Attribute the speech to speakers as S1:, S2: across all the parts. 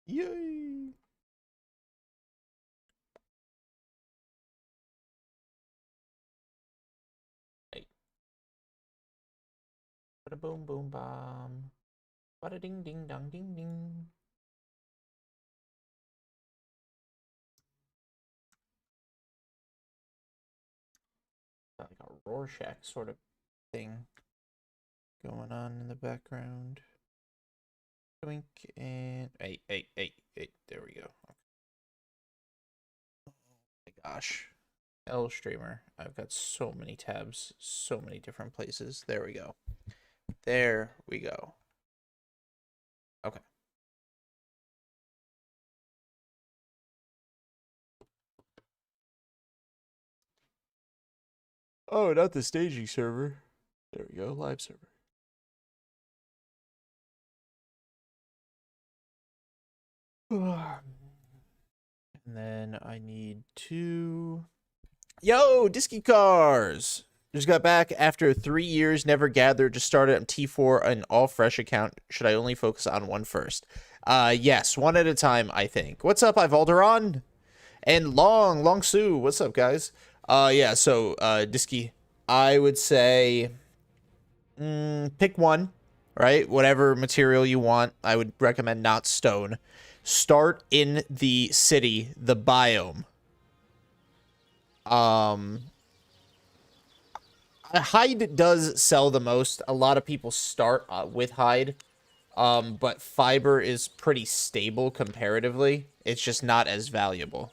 S1: Yay! Hey. Bada boom boom bomb. Bada ding ding dong ding ding. Got like a Rorschach sort of thing going on in the background. Twink and hey. There we go. Oh my gosh. L streamer. I've got so many tabs, so many different places. There we go. There we go. Okay. Oh, not the staging server. There we go, live server. And then I need to... Yo, Disky Cars! Just got back after 3 years, never gathered, just started on T4, an all-fresh account. Should I only focus on one first? Yes, one at a time, I think. What's up, Ivalderon? And Long Sue, what's up, guys? Yeah, so, Disky, I would say... pick one, right? Whatever material you want. I would recommend not stone. Start in the city, the biome. Hide does sell the most. A lot of people start with hide. But fiber is pretty stable comparatively. It's just not as valuable.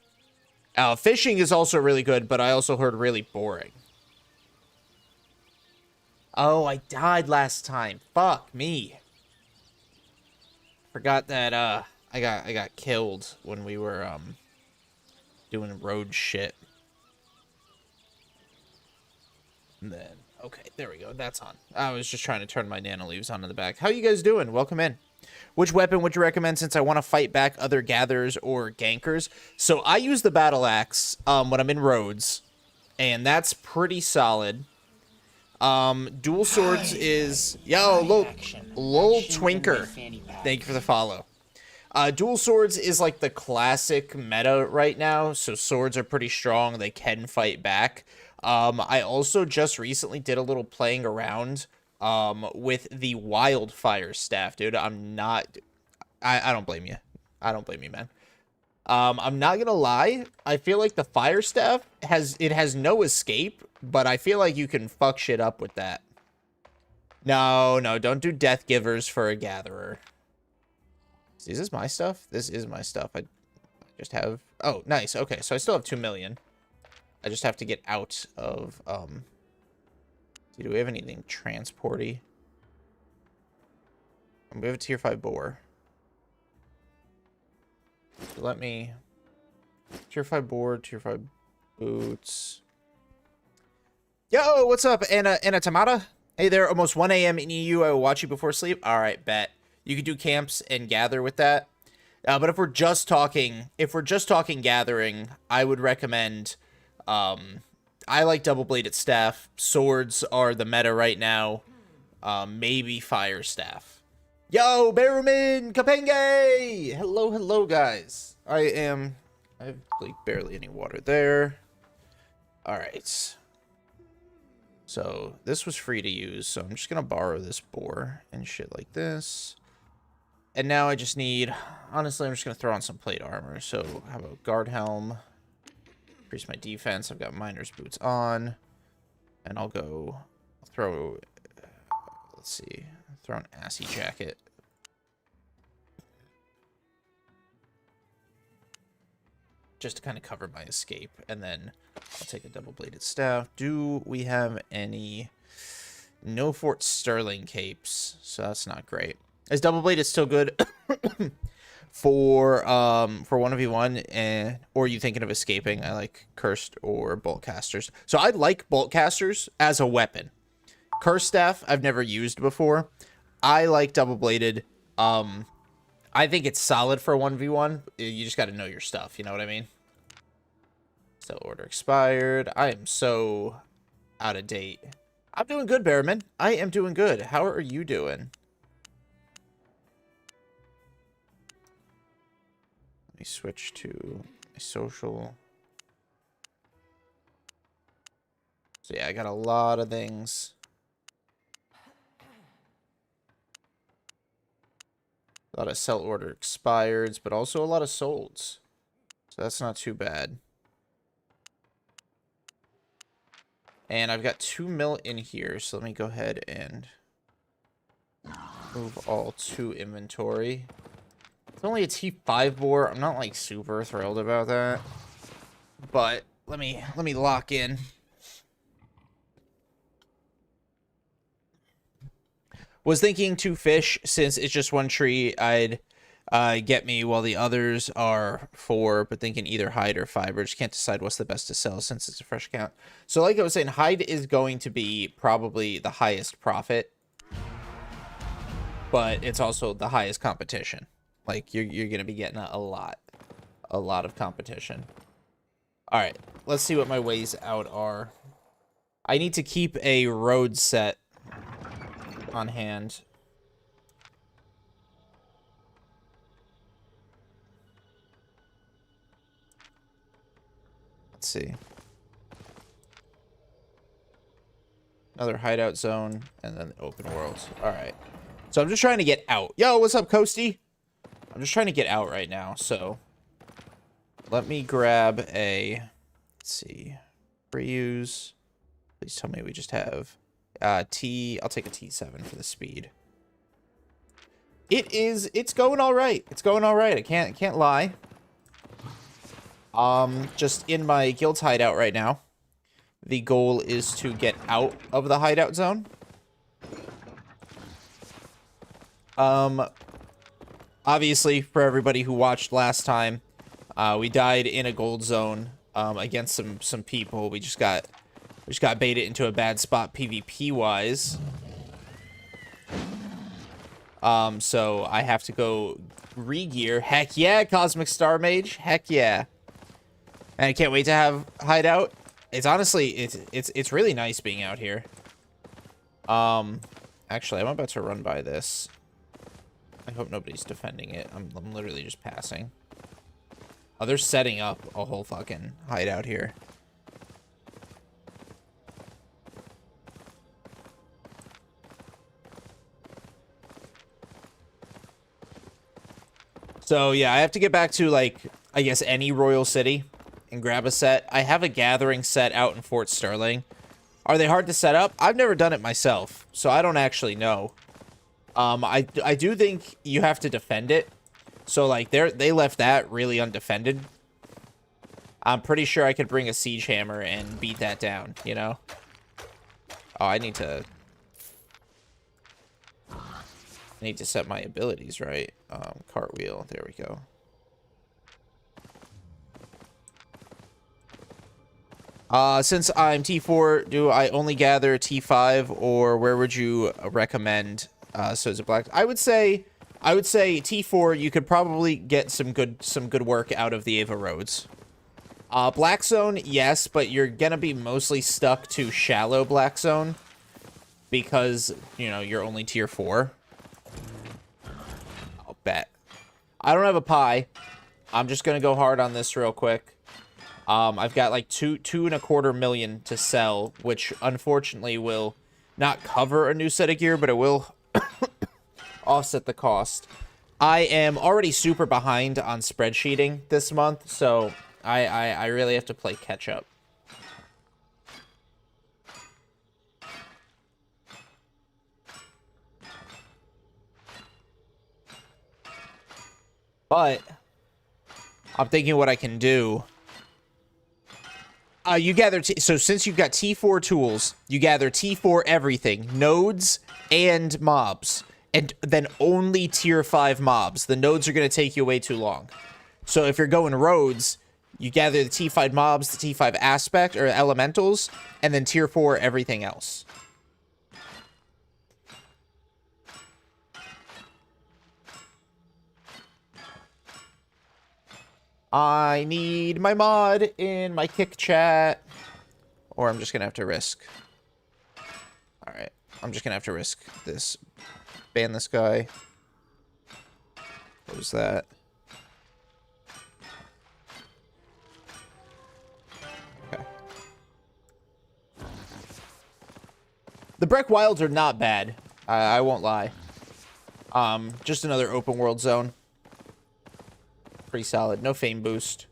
S1: Fishing is also really good, but I also heard really boring. Oh, I died last time. Fuck me. Forgot that I got killed when we were doing road shit. And then okay, there we go. That's on. I was just trying to turn my nanoleaves on in the back. How you guys doing? Welcome in. Which weapon would you recommend since I want to fight back other gatherers or gankers? So I use the battle axe when I'm in roads, and that's pretty solid. Dual swords is lol Twinker. Thank you for the follow. Dual swords is like the classic meta right now, so swords are pretty strong. They can fight back. I also just recently did a little playing around with the wildfire staff, dude. I don't blame you. I don't blame you, man. I'm not gonna lie. I feel like the fire staff has no escape, but I feel like you can fuck shit up with that. No, don't do death givers for a gatherer. Is this my stuff? This is my stuff. I just have... Oh, nice. Okay, so I still have 2 million. I just have to get out of... Do we have anything transporty? We have a tier 5 boar. So let me... Tier 5 board, tier 5 boots. Yo, what's up, Anna Tamata? Hey there, almost 1 a.m. in EU. I will watch you before sleep. All right, bet. You could do camps and gather with that. But if we're just talking gathering, I would recommend... I like double-bladed staff. Swords are the meta right now. Maybe fire staff. Yo, Barrowman, Kapenge! Hello, guys. I have like barely any water there. All right. So this was free to use, so I'm just gonna borrow this boar and shit like this. And now I just need, honestly, I'm just gonna throw on some plate armor. So how about guard helm? Increase my defense. I've got miner's boots on, and I'll throw. Let's see, throw an assy jacket. Just to kind of cover my escape, and then I'll take a double-bladed staff. Do we have any? No Fort Sterling capes, so that's not great. Is double-bladed still good for 1v1? Or are you thinking of escaping? I like cursed or bolt casters. So I like bolt casters as a weapon. Curse staff I've never used before. I like double-bladed. I think it's solid for 1v1. You just got to know your stuff. You know what I mean? So order expired. I am so out of date. I'm doing good, Bearman. I am doing good. How are you doing? me switch to a social. So yeah, I got a lot of things. A lot of sell order expireds, but also a lot of solds. So that's not too bad. And I've got 2 mil in here, so let me go ahead and move all to inventory. It's only a T5 bore. I'm not like super thrilled about that. But let me lock in. Was thinking 2 fish, since it's just 1 tree, I'd get me while the others are 4, but thinking either hide or fiber. Just can't decide what's the best to sell since it's a fresh account. So like I was saying, hide is going to be probably the highest profit, but it's also the highest competition. Like you're going to be getting a lot of competition. All right, let's see what my ways out are. I need to keep a road set on hand. Let's see. Another hideout zone, and then the open world. All right. So I'm just trying to get out. Yo, what's up, Coasty? I'm just trying to get out right now, so let me grab a, let's see, reuse. Please tell me we just have I'll take a T7 for the speed. It's going all right. It's going all right. I can't lie. Just in my guild's hideout right now. The goal is to get out of the hideout zone. Obviously, for everybody who watched last time, we died in a gold zone against some people. We just got baited into a bad spot PvP wise. So I have to go regear. Heck yeah, Cosmic Star Mage. Heck yeah. And I can't wait to have hideout. It's honestly it's really nice being out here. Actually, I'm about to run by this. I hope nobody's defending it. I'm literally just passing. Oh, they're setting up a whole fucking hideout here. So yeah, I have to get back to, like, I guess any royal city and grab a set. I have a gathering set out in Fort Sterling. Are they hard to set up? I've never done it myself, so I don't actually know. I do think you have to defend it. So like they left that really undefended. I'm pretty sure I could bring a siege hammer and beat that down, you know? Oh, I need to set my abilities right. Cartwheel, there we go. Since I'm T4, do I only gather T5, or where would you recommend? So is it black? I would say T4. You could probably get some good work out of the Ava roads. Black zone, yes, but you're gonna be mostly stuck to shallow black zone because you know you're only tier 4. I'll bet. I don't have a pie. I'm just gonna go hard on this real quick. I've got like 2.25 million to sell, which unfortunately will not cover a new set of gear, but it will offset the cost. I am already super behind on spreadsheeting this month, so I really have to play catch up. But I'm thinking what I can do. You gather, so since you've got T4 tools, you gather T4 everything, nodes and mobs, and then only tier 5 mobs. The nodes are going to take you way too long. So if you're going roads, you gather the T5 mobs, the T5 aspect, or elementals, and then tier 4 everything else. I need my mod in my kick chat. Or I'm just going to have to risk. Alright. I'm just going to have to risk this. Ban this guy. What was that? The Breck Wilds are not bad. I won't lie. Just another open world zone. Pretty solid. No fame boost.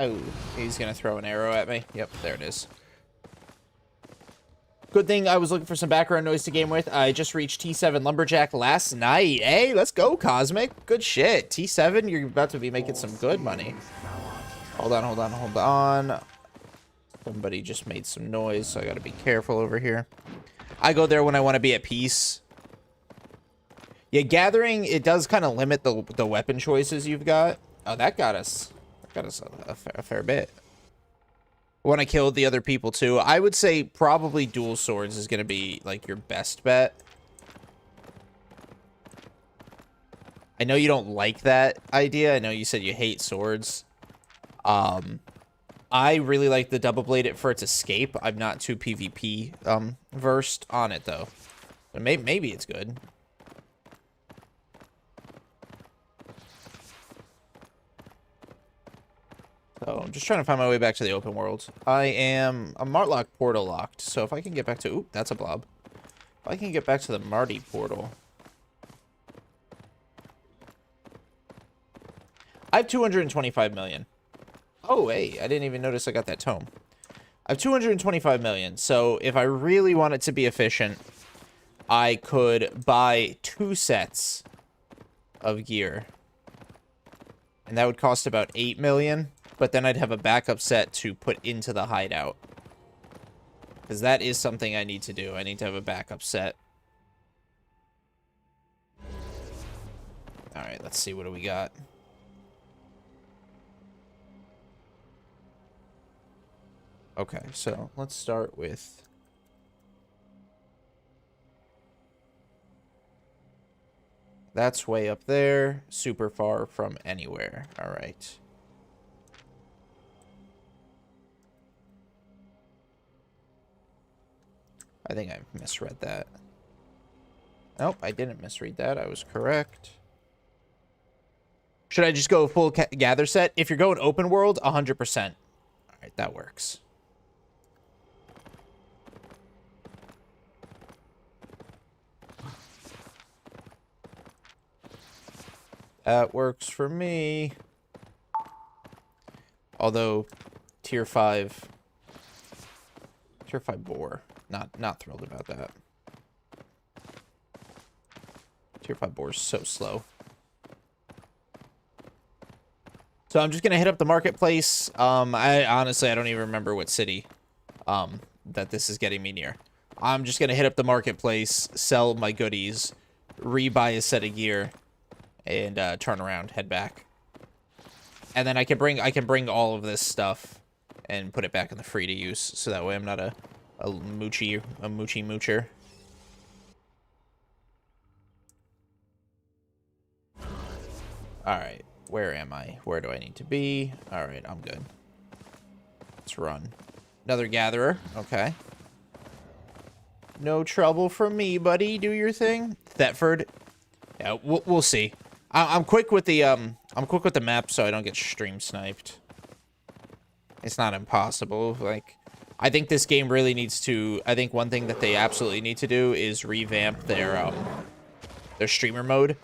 S1: Oh, he's going to throw an arrow at me. Yep, there it is. Good thing I was looking for some background noise to game with. I just reached T7 Lumberjack last night. Hey, let's go, Cosmic. Good shit. T7, you're about to be making some good money. Hold on, hold on, hold on. Somebody just made some noise, so I got to be careful over here. I go there when I want to be at peace. Yeah, gathering, it does kind of limit the weapon choices you've got. Oh, that got us a fair bit. When I killed the other people too, I would say probably dual swords is going to be like your best bet. I know you don't like that idea. I know you said you hate swords. I really like the double bladed for its escape. I'm not too PvP versed on it though. But maybe it's good. So I'm just trying to find my way back to the open world. I'm Martlock portal locked, so if I can get back to... Ooh, that's a blob. If I can get back to the Marty portal. I have 225 million. Oh, hey, I didn't even notice I got that tome. I have 225 million, so if I really wanted to be efficient, I could buy 2 sets of gear. And that would cost about 8 million. But then I'd have a backup set to put into the hideout. Because that is something I need to do. I need to have a backup set. Alright, let's see. What do we got? Okay, so let's start with... That's way up there. Super far from anywhere. Alright. I think I misread that. Nope, I didn't misread that. I was correct. Should I just go full gather set? If you're going open world, 100%. All right, that works. That works for me. Although, tier 5 boar. Not thrilled about that. Tier 5 boar is so slow. So I'm just gonna hit up the marketplace. I honestly don't even remember what city that this is getting me near. I'm just gonna hit up the marketplace, sell my goodies, rebuy a set of gear, and turn around, head back. And then I can bring all of this stuff and put it back in the free to use, so that way I'm not a moocher. Alright, where am I? Where do I need to be? Alright, I'm good. Let's run. Another gatherer, okay. No trouble from me, buddy. Do your thing. Thetford. Yeah, we'll see. I'm quick with the map so I don't get stream sniped. It's not impossible, like... I think this game really needs to... I think one thing that they absolutely need to do is revamp their streamer mode.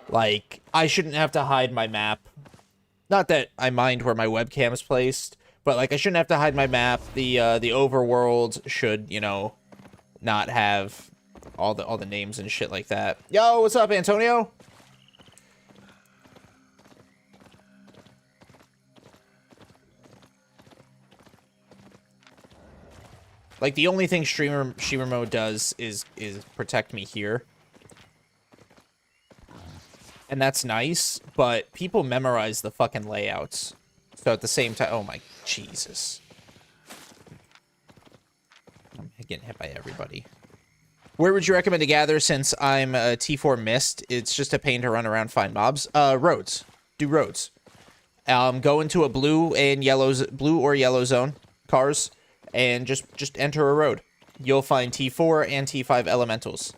S1: Like, I shouldn't have to hide my map. Not that I mind where my webcam is placed, but, like, I shouldn't have to hide my map. The overworld should, you know, not have all the names and shit like that. Yo, what's up, Antonio? Like, the only thing streamer mode does is protect me here. And that's nice, but people memorize the fucking layouts. So at the same time... Oh my... Jesus. I'm getting hit by everybody. Where would you recommend to gather since I'm a T4 mist? It's just a pain to run around, find mobs. Roads. Do roads. Go into a blue or yellow zone. Cars. And just enter a road. You'll find T4 and T5 elementals.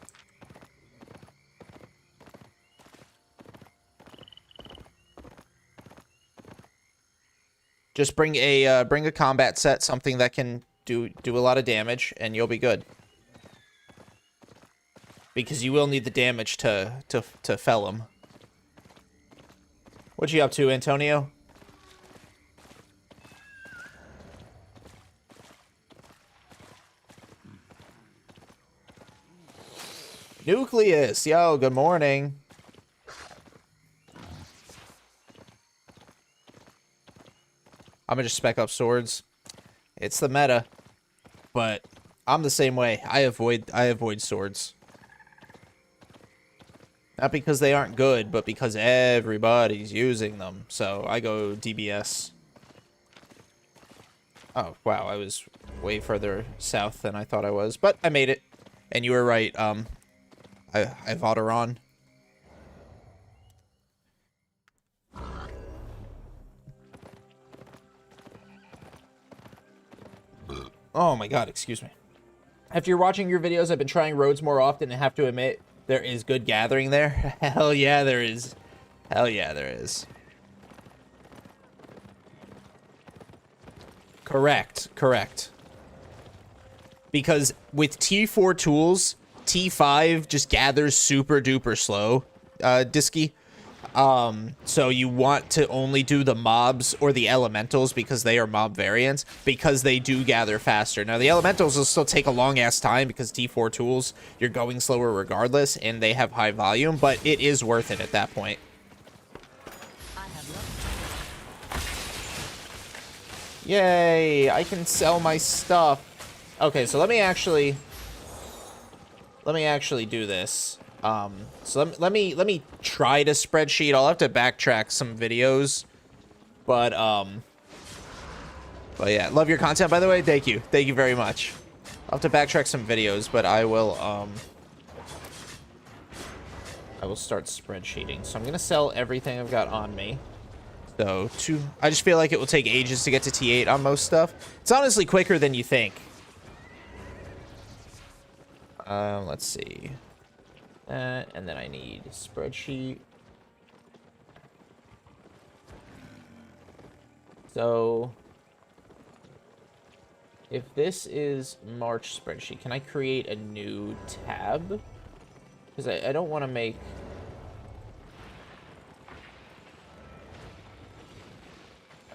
S1: Just bring a combat set, something that can do a lot of damage, and you'll be good. Because you will need the damage to fell him. What you up to, Antonio? Nucleus, yo, good morning. I'm gonna just spec up swords. It's the meta, but I'm the same way. I avoid swords. Not because they aren't good, but because everybody's using them. So I go DBS. Oh wow, I was way further south than I thought I was, but I made it. And you were right. I fought her on. Oh my god, excuse me. After you're watching your videos, I've been trying roads more often and have to admit, there is good gathering there. Hell yeah, there is. Hell yeah, there is. Correct, correct. Because with T4 tools, T5 just gathers super duper slow, Disky. So you want to only do the mobs or the elementals because they are mob variants, because they do gather faster. Now the elementals will still take a long ass time because T4 tools, you're going slower regardless, and they have high volume, but it is worth it at that point. Yay, I can sell my stuff. Okay, so let me actually do this. So let me try to spreadsheet. I'll have to backtrack some videos, but yeah, love your content, by the way. Thank you very much. I'll have to backtrack some videos, but I will start spreadsheeting. So I'm gonna sell everything I've got on me. So I just feel like it will take ages to get to T8 on most stuff. It's honestly quicker than you think. Let's see. And then I need spreadsheet. So if this is March spreadsheet, can I create a new tab? Because I don't want to make...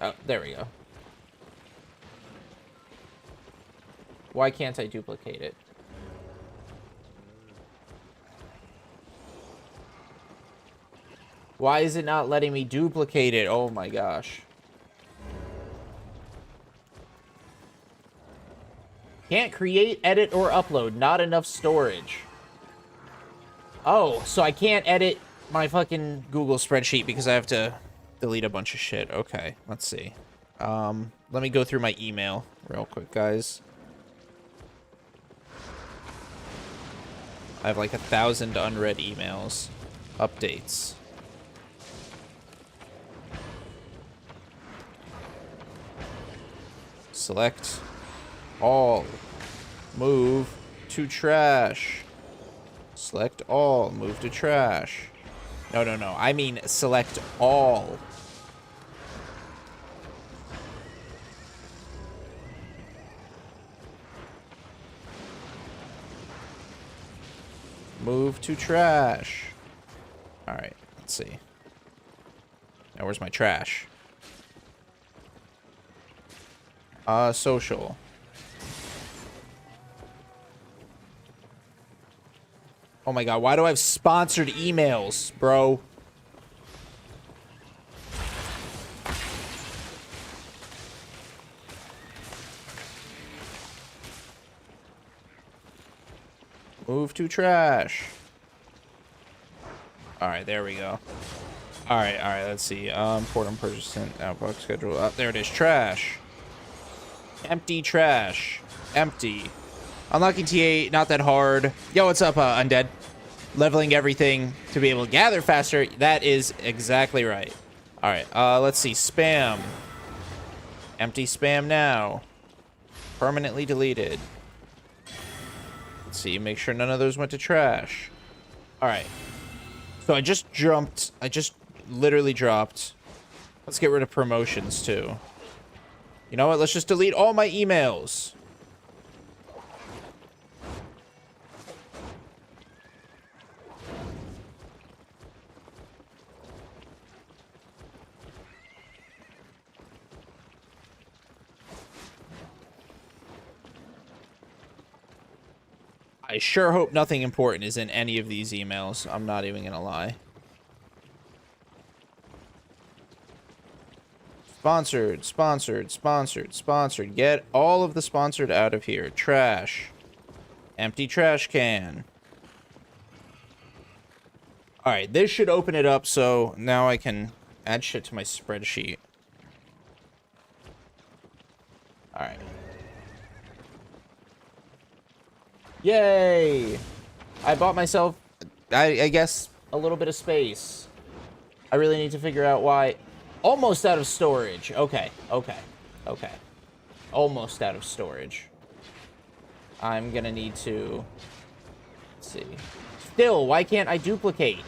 S1: Oh, there we go. Why can't I duplicate it? Why is it not letting me duplicate it? Oh my gosh. Can't create, edit, or upload. Not enough storage. Oh, so I can't edit my fucking Google spreadsheet because I have to delete a bunch of shit. Okay, let's see. Let me go through my email real quick, guys. I have like 1,000 unread emails. Updates. Select all. Move to trash. Select all. Move to trash. No. I mean select all. Move to trash. Alright, let's see. Now where's my trash? Social. Oh my god, why do I have sponsored emails, bro? Move to trash. Alright, there we go. Alright, let's see. Port on purchase outbox schedule. There it is. Trash. Empty trash. Empty. Unlocking T8, not that hard. Yo, what's up, Undead? Leveling everything to be able to gather faster. That is exactly right. Alright, let's see. Spam. Empty spam now. Permanently deleted. Let's see. Make sure none of those went to trash. Alright. So I just literally dropped. Let's get rid of promotions, too. You know what? Let's just delete all my emails. I sure hope nothing important is in any of these emails. I'm not even gonna lie. Sponsored, sponsored, sponsored, sponsored. Get all of the sponsored out of here. Trash. Empty trash can. Alright, this should open it up so now I can add shit to my spreadsheet. Alright. Yay! I bought myself, I guess, a little bit of space. I really need to figure out why. Almost out of storage. Okay, okay, okay. Almost out of storage. I'm gonna need to... Let's see. Still, why can't I duplicate?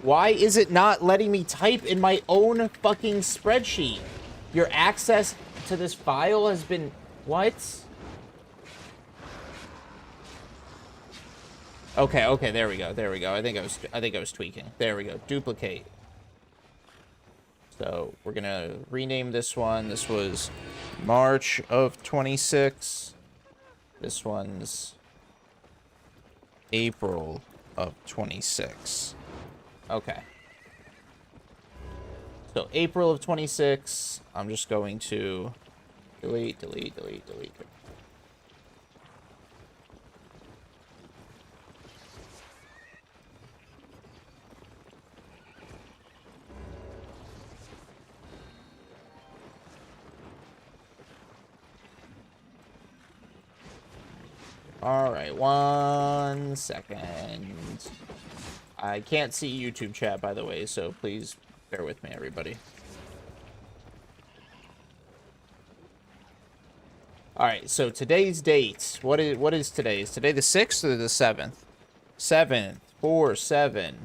S1: Why is it not letting me type in my own fucking spreadsheet? Your access to this file has been... What? Okay, okay, there we go, there we go. I think I was tweaking. There we go, duplicate. So we're gonna rename this one. This was March of 26. This one's April of 26. Okay. So April of 26. I'm just going to delete, delete, delete, delete. All right, 1 second. I can't see YouTube chat, by the way, so please bear with me, everybody. All right, so today's date. What is today? Is today the 6th or the 7th? 7th, 4-7.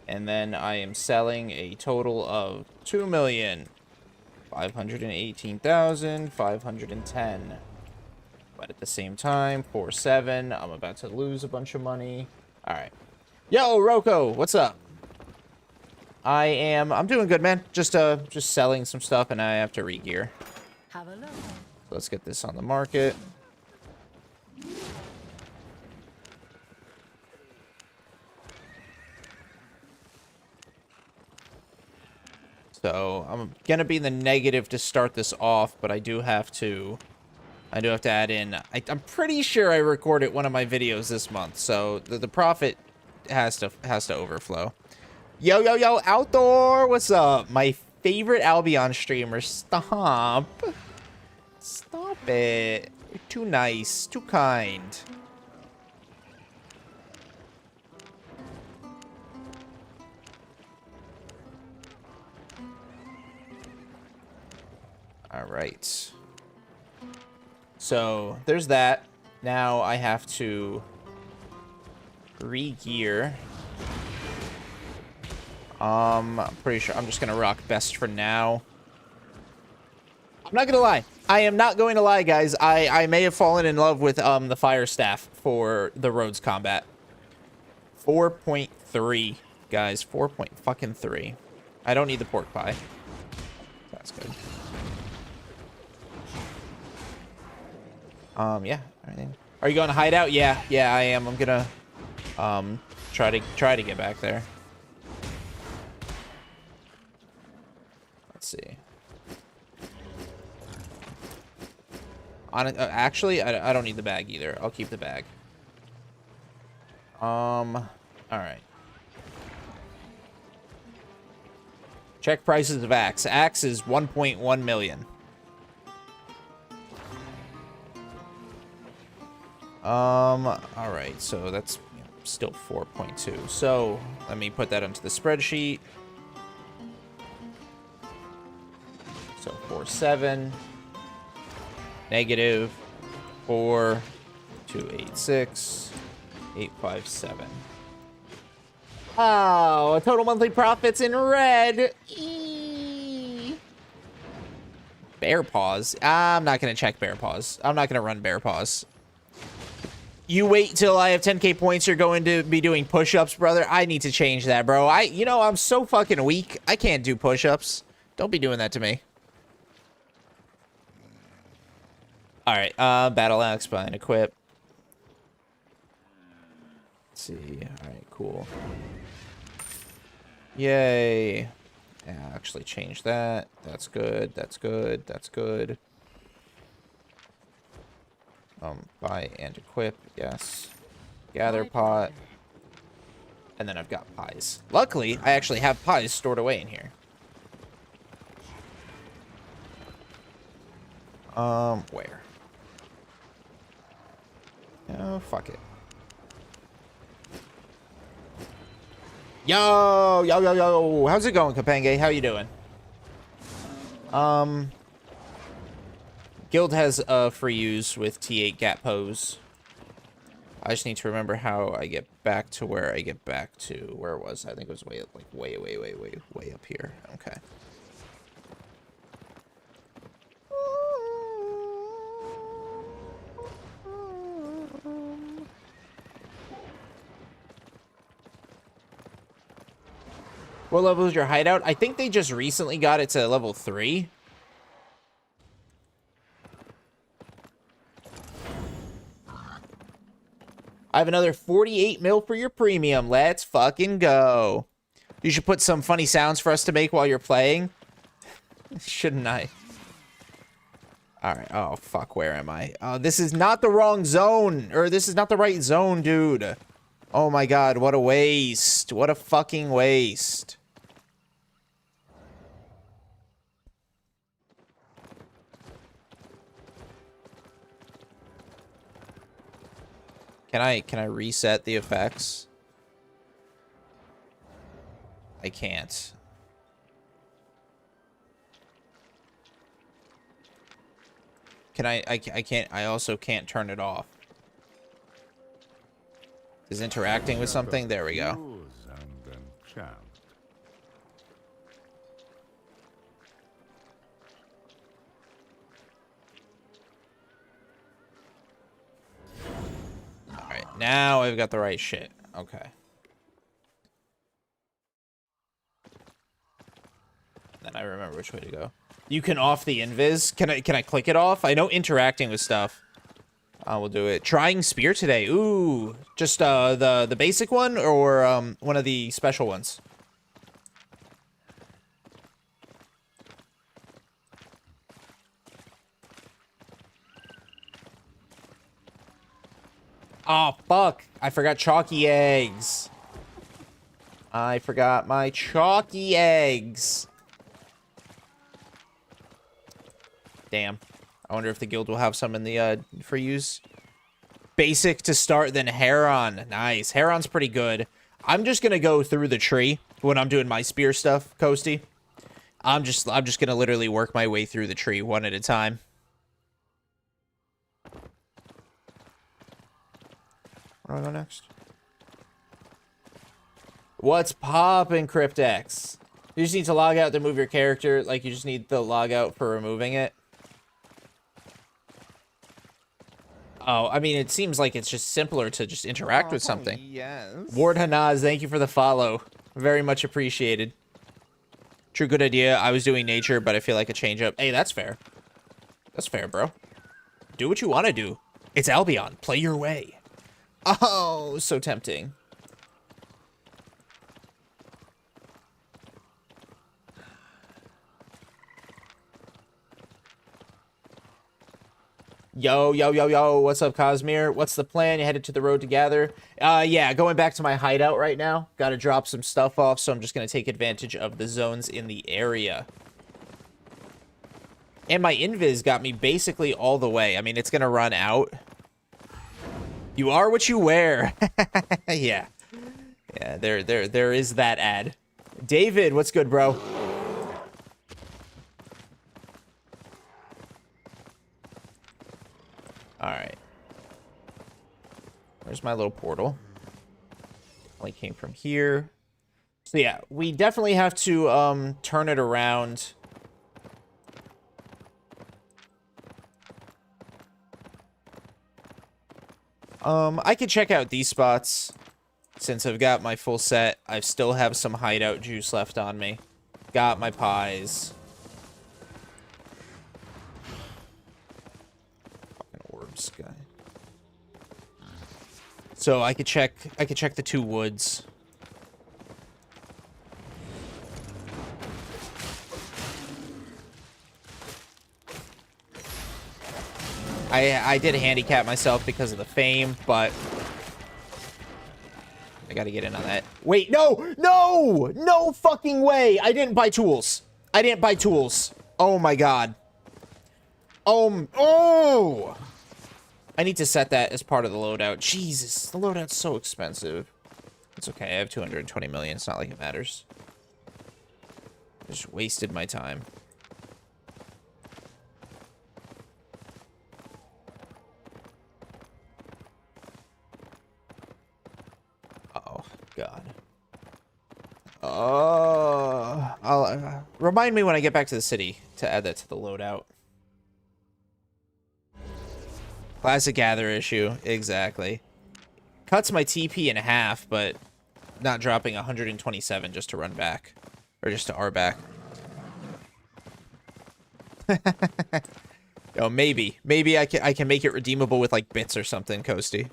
S1: And then I am selling a total of 2,518,510. But at the same time, 4-7, I'm about to lose a bunch of money. All right. Yo, Rocco, what's up? I'm doing good, man. Just selling some stuff, and I have to regear.
S2: Have a look.
S1: So let's get this on the market. So I'm gonna be in the negative to start this off, but I do have to add in. I'm pretty sure I recorded one of my videos this month, so the profit has to overflow. Yo, yo, yo, Outdoor, what's up? My favorite Albion streamer. Stop. Stop it. You're too nice, too kind. All right. So there's that. Now I have to re-gear. I'm pretty sure I'm just gonna rock best for now. I'm not gonna lie. I am not going to lie, guys. I may have fallen in love with the fire staff for the Rhodes combat. 4.3, guys. 4.3. I don't need the pork pie. That's good. Yeah. Are you going to hideout? Yeah, I am. I'm gonna try to get back there. Let's see. Actually, I don't need the bag either. I'll keep the bag. All right. Check prices of axe. Axe is 1.1 million. All right, so that's still 4.2. So let me put that onto the spreadsheet. So 4.7 negative 4,286 857. Oh, total monthly profits in red. Eee. Bear paws. I'm not going to check bear paws. I'm not going to run bear paws. You wait till I have 10k points. You're going to be doing push-ups, brother. I need to change that, bro. You know, I'm so fucking weak. I can't do push-ups. Don't be doing that to me. All right, battle axe, bind, equip. Let's see. All right, cool. Yay. Yeah, actually change that. That's good. That's good. That's good. Buy and equip. Yes. Gather pot. And then I've got pies. Luckily, I actually have pies stored away in here. Where? Oh, fuck it. Yo, yo, yo, yo. How's it going, Kapenge? How you doing? Guild has free use with T8 Gat Pose. I just need to remember how I get back to where I get back to. Where was I? I think it was way up here. Okay. What level is your hideout? I think they just recently got it to level 3. I have another 48 mil for your premium. Let's fucking go. You should put some funny sounds for us to make while you're playing. Shouldn't I? Alright. Oh, fuck. Where am I? Oh, this is not the wrong zone. Or this is not the right zone, dude. Oh my god. What a waste. What a fucking waste. Can I reset the effects? I can't. I can't, I also can't turn it off. Is interacting with something? There we go. Alright, now I've got the right shit. Okay. Then I remember which way to go. You can off the invis. Can I click it off? I know interacting with stuff. We'll do it. Trying spear today. Ooh. Just the basic one or one of the special ones? Oh, fuck. I forgot chalky eggs. I forgot my chalky eggs. Damn. I wonder if the guild will have some in the for use. Basic to start, then Heron. Nice. Heron's pretty good. I'm just gonna go through the tree when I'm doing my spear stuff, Coasty. I'm just gonna literally work my way through the tree one at a time. Where do I go next? What's poppin', Cryptex? You just need to log out to move your character. Like, you just need the log out for removing it. Oh, I mean, it seems like it's just simpler to just interact with something.
S2: Yes.
S1: Ward Hanaz, thank you for the follow. Very much appreciated. True, good idea. I was doing nature, but I feel like a change up. Hey, that's fair. That's fair, bro. Do what you want to do. It's Albion. Play your way. Oh, so tempting. Yo, yo, yo, yo. What's up, Cosmere? What's the plan? You headed to the road to gather? Yeah, going back to my hideout right now. Got to drop some stuff off, so I'm just going to take advantage of the zones in the area. And my invis got me basically all the way. I mean, it's going to run out. You are what you wear. Yeah. Yeah, there is that ad. David, what's good, bro? Alright. Where's my little portal? Only came from here. So yeah, we definitely have to turn it around. I could check out these spots. Since I've got my full set, I still have some hideout juice left on me. Got my pies. Fucking orbs guy. So I could check the 2 woods. I did handicap myself because of the fame, but I gotta get in on that. Wait, no! No! No fucking way! I didn't buy tools. I didn't buy tools. Oh my god. Oh! I need to set that as part of the loadout. Jesus, the loadout's so expensive. It's okay, I have 220 million. It's not like it matters. I just wasted my time. Oh, God. I'll remind me when I get back to the city to add that to the loadout. Classic gather issue, exactly. Cuts my TP in half, but not dropping 127 just to run back. Or just to R back. Oh, maybe. Maybe I can make it redeemable with, like, bits or something, Coasty.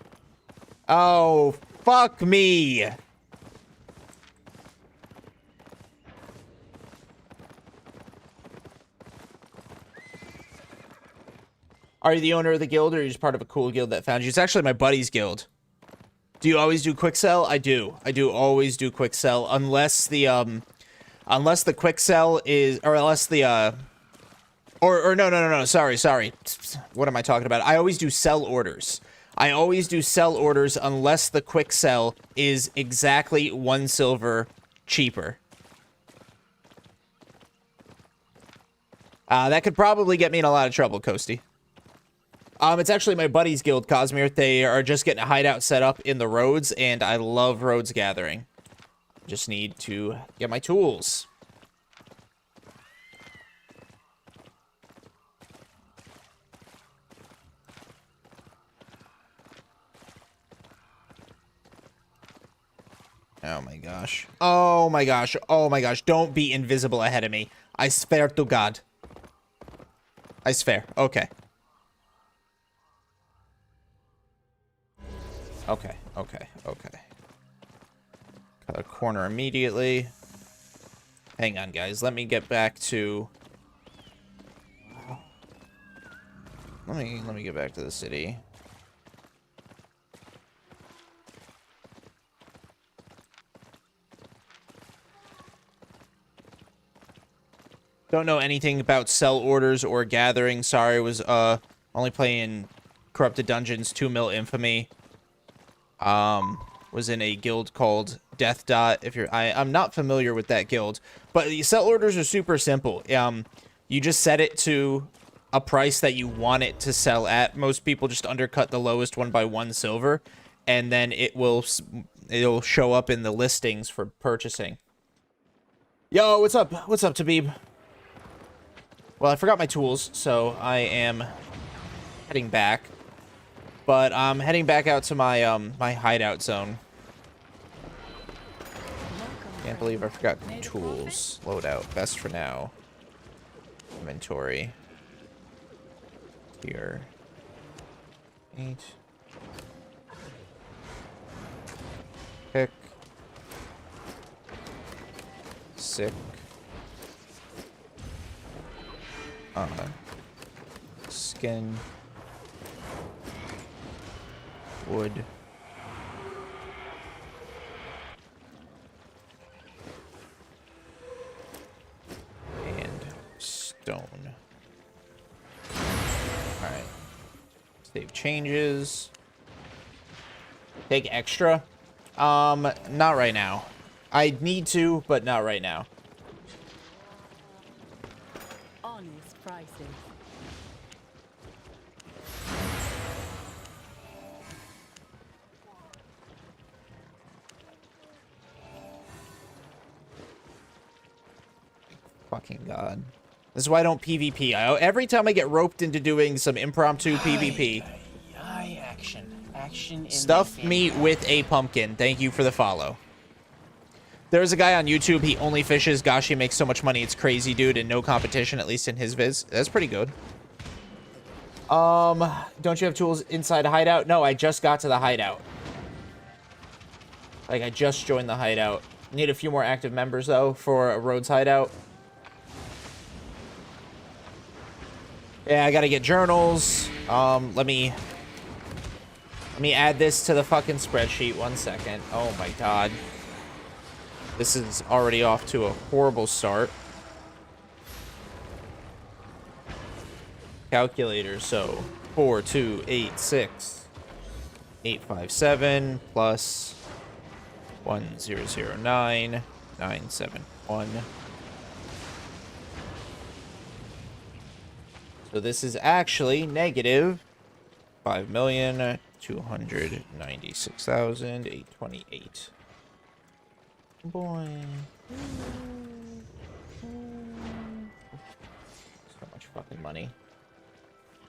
S1: Oh, fuck me! Are you the owner of the guild, or are you just part of a cool guild that found you? It's actually my buddy's guild. Do you always do quick sell? I do. I do always do quick sell, unless the quick sell is, or unless the, no, sorry. What am I talking about? I always do sell orders. I always do sell orders unless the quick sell is exactly 1 silver cheaper. That could probably get me in a lot of trouble, Coasty. It's actually my buddy's guild, Cosmere. They are just getting a hideout set up in the roads, and I love roads gathering. Just need to get my tools. Oh my gosh. Oh my gosh. Oh my gosh. Don't be invisible ahead of me. I swear to God. I swear. Okay. Okay. Cut a corner immediately. Hang on, guys. Let me get back to... Let me get back to the city. Don't know anything about sell orders or gathering. Sorry, was only playing Corrupted Dungeons 2 mil Infamy. Was in a guild called Death Dot. If you're, I'm not familiar with that guild, but the sell orders are super simple. You just set it to a price that you want it to sell at. Most people just undercut the lowest one by 1 silver, and then it'll show up in the listings for purchasing. Yo, what's up? What's up, Tabib? Well, I forgot my tools, so I am heading back. But I'm heading back out to my my hideout zone. Can't believe I forgot tools. Loadout. Best for now. Inventory. Here. 8. Pick. Sick. Skin. Wood. And stone. Alright. Save changes. Take extra. Not right now. I need to, but not right now.
S2: Honest prices.
S1: Fucking God. This is why I don't PvP. Every time I get roped into doing some impromptu PvP.
S3: Action. action in
S1: Stuff
S3: this
S1: me
S3: video.
S1: with a pumpkin. Thank you for the follow. There's a guy on YouTube. He only fishes. Gosh, he makes so much money. It's crazy, dude, and no competition, at least in his viz. That's pretty good. Don't you have tools inside a hideout? No, I just got to the hideout. Like, I just joined the hideout. Need a few more active members, though, for a Rhodes hideout. Yeah, I gotta get journals. Let me add this to the fucking spreadsheet. 1 second. Oh my god. This is already off to a horrible start. Calculator, so 4286 857 plus 1009 971. So this is actually negative 5,296,828. Boy. So much fucking money.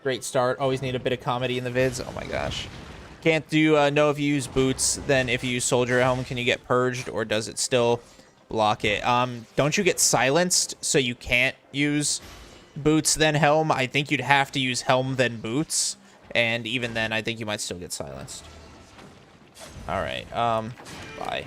S1: Great start. Always need a bit of comedy in the vids. Oh my gosh. Can't do know if you use boots, then if you use soldier helm, can you get purged, or does it still block it? Don't you get silenced so you can't use boots then helm? I think you'd have to use helm then boots, and even then I think you might still get silenced. All right. Bye.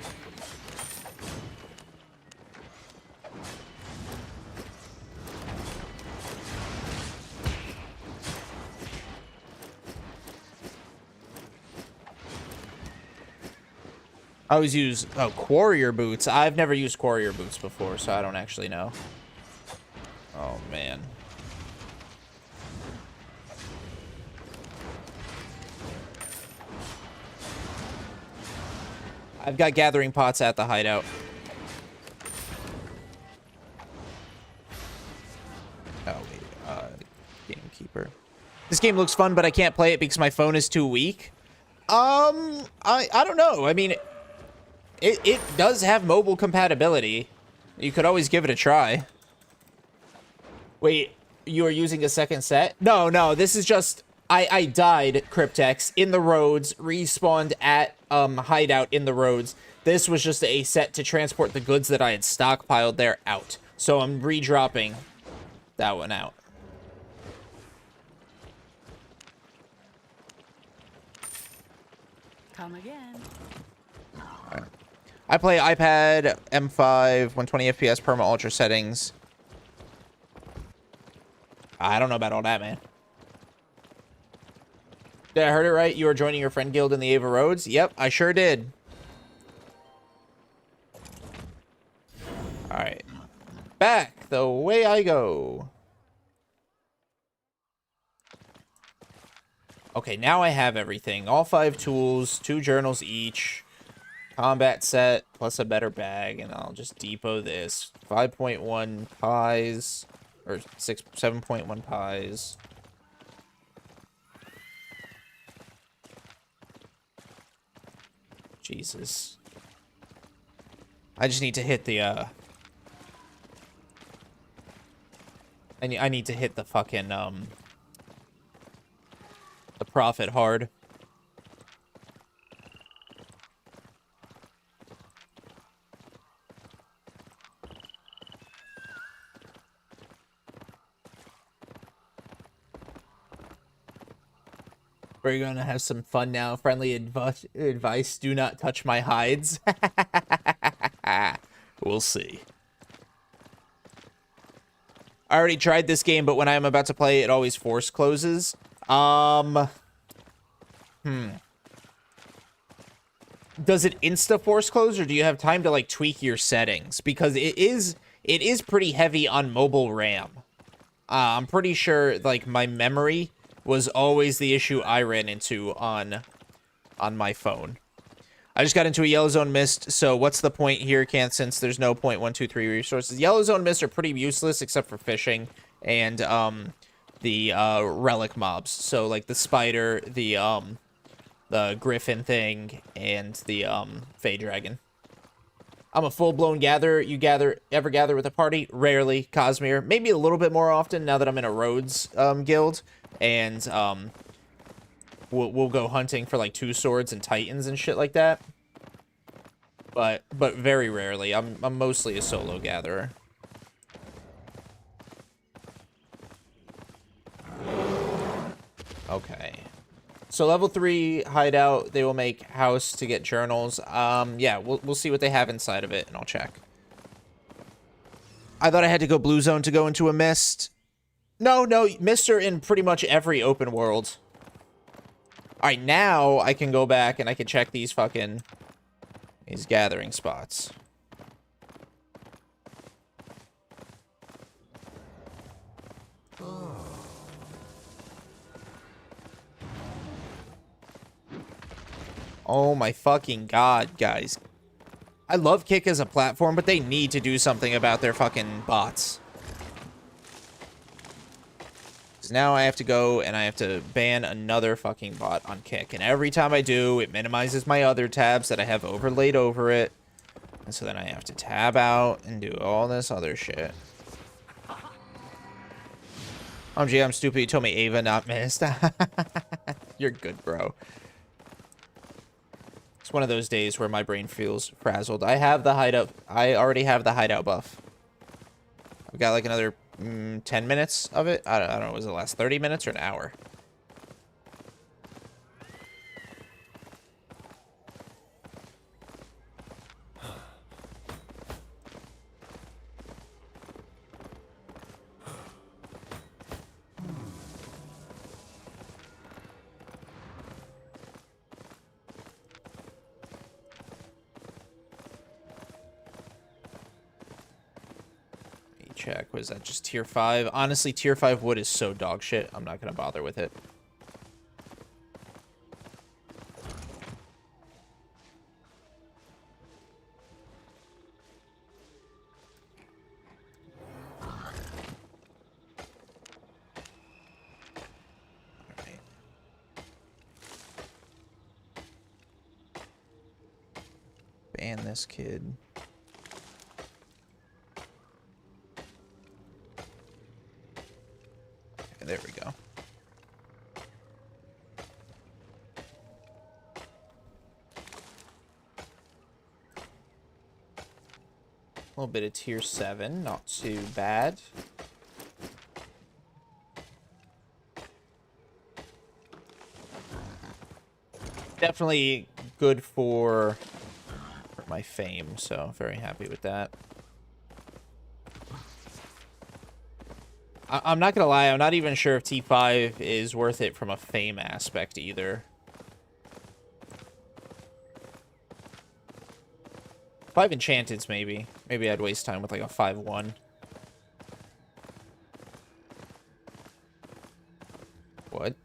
S1: I always use Quarrier boots. I've never used Quarrier boots before, so I don't actually know. Oh, man. I've got gathering pots at the hideout. Oh, wait. Gamekeeper. This game looks fun, but I can't play it because my phone is too weak. I don't know. I mean, it does have mobile compatibility. You could always give it a try. Wait, you are using a second set? No, this is just... I died, Cryptex, in the roads, respawned at hideout in the roads. This was just a set to transport the goods that I had stockpiled there out. So I'm redropping that one out.
S2: Come again.
S1: I play iPad, M5, 120 FPS, perma ultra settings. I don't know about all that, man. Did I heard it right? You are joining your friend guild in the Ava Roads? Yep, I sure did. Alright. Back the way I go. Okay, now I have everything. All 5 tools, 2 journals each. Combat set, plus a better bag, and I'll just depot this. 5.1 pies, or 7.1 pies. Jesus. I just need to hit the, I need to hit the fucking, the profit hard. We're going to have some fun now. Friendly advice, do not touch my hides. We'll see. I already tried this game, but when I'm about to play, it always force closes. Does it insta force close, or do you have time to like tweak your settings? Because it is pretty heavy on mobile RAM. I'm pretty sure like my memory was always the issue I ran into on my phone. I just got into a yellow zone mist, so what's the point here, Can't, since there's no .123 resources? Yellow zone mists are pretty useless except for fishing and the relic mobs. So like the spider, the griffin thing, and the Fey dragon. I'm a full-blown gatherer. You ever gather with a party? Rarely. Cosmere. Maybe a little bit more often now that I'm in a Rhodes guild. And we'll go hunting for like 2 swords and titans and shit like that. But very rarely. I'm mostly a solo gatherer. Okay. So level 3 hideout, they will make house to get journals. Yeah, we'll see what they have inside of it, and I'll check. I thought I had to go blue zone to go into a mist. No, mists are in pretty much every open world. Alright, now I can go back and I can check these gathering spots. Oh my fucking god, guys. I love Kick as a platform, but they need to do something about their fucking bots. Now I have to go and I have to ban another fucking bot on Kick. And every time I do, it minimizes my other tabs that I have overlaid over it. And so then I have to tab out and do all this other shit. Gee, I'm stupid. You told me Ava, not missed. You're good, bro. It's one of those days where my brain feels frazzled. I have the hideout. I already have the hideout buff. I've got like another 10 minutes of it. I don't know. Was it the last 30 minutes or an hour? Check. Was that just tier 5? Honestly, tier 5 wood is so dog shit. I'm not gonna bother with it. Alright. Ban this kid. There we go. A little bit of tier 7, not too bad. Definitely good for my fame, so very happy with that. I'm not gonna lie, I'm not even sure if T5 is worth it from a fame aspect either. 5 enchanteds, maybe. Maybe I'd waste time with like a 5-1. What?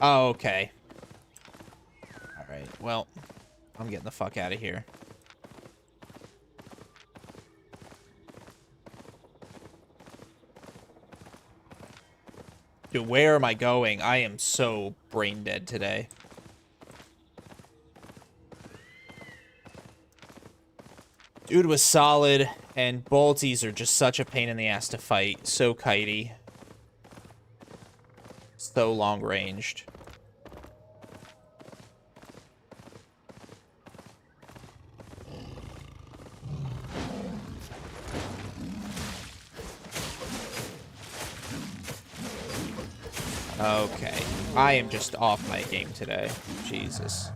S1: Oh, okay. Alright, well, I'm getting the fuck out of here. Dude, where am I going? I am so brain dead today. Dude was solid, and bolties are just such a pain in the ass to fight. So kitey. So long ranged. Okay. I am just off my game today. Jesus.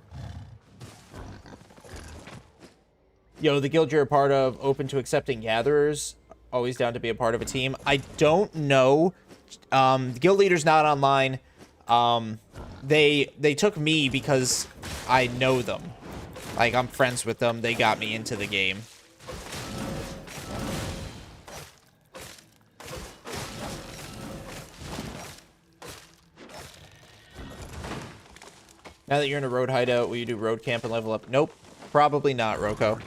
S1: Yo, the guild you're a part of, open to accepting gatherers. Always down to be a part of a team. I don't know. The guild leader's not online. They took me because I know them. Like, I'm friends with them. They got me into the game. Now that you're in a road hideout, will you do road camp and level up? Nope. Probably not, Roko.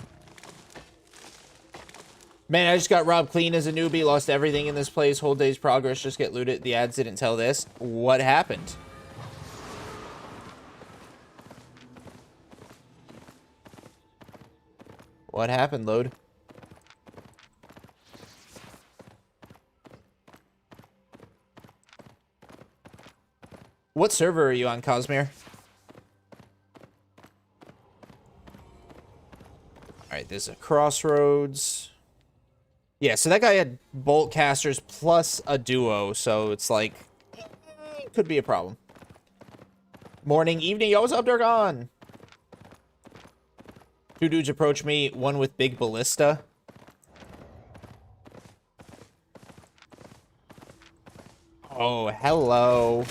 S1: Man, I just got robbed clean as a newbie. Lost everything in this place. Whole day's progress. Just get looted. The ads didn't tell this. What happened? What happened, load? What server are you on, Cosmere? Alright, there's a Crossroads. Yeah, so that guy had bolt casters plus a duo, so it's like, could be a problem. Morning, evening, yo, what's up, Durgon? Two dudes approach me, one with big ballista. Oh, hello.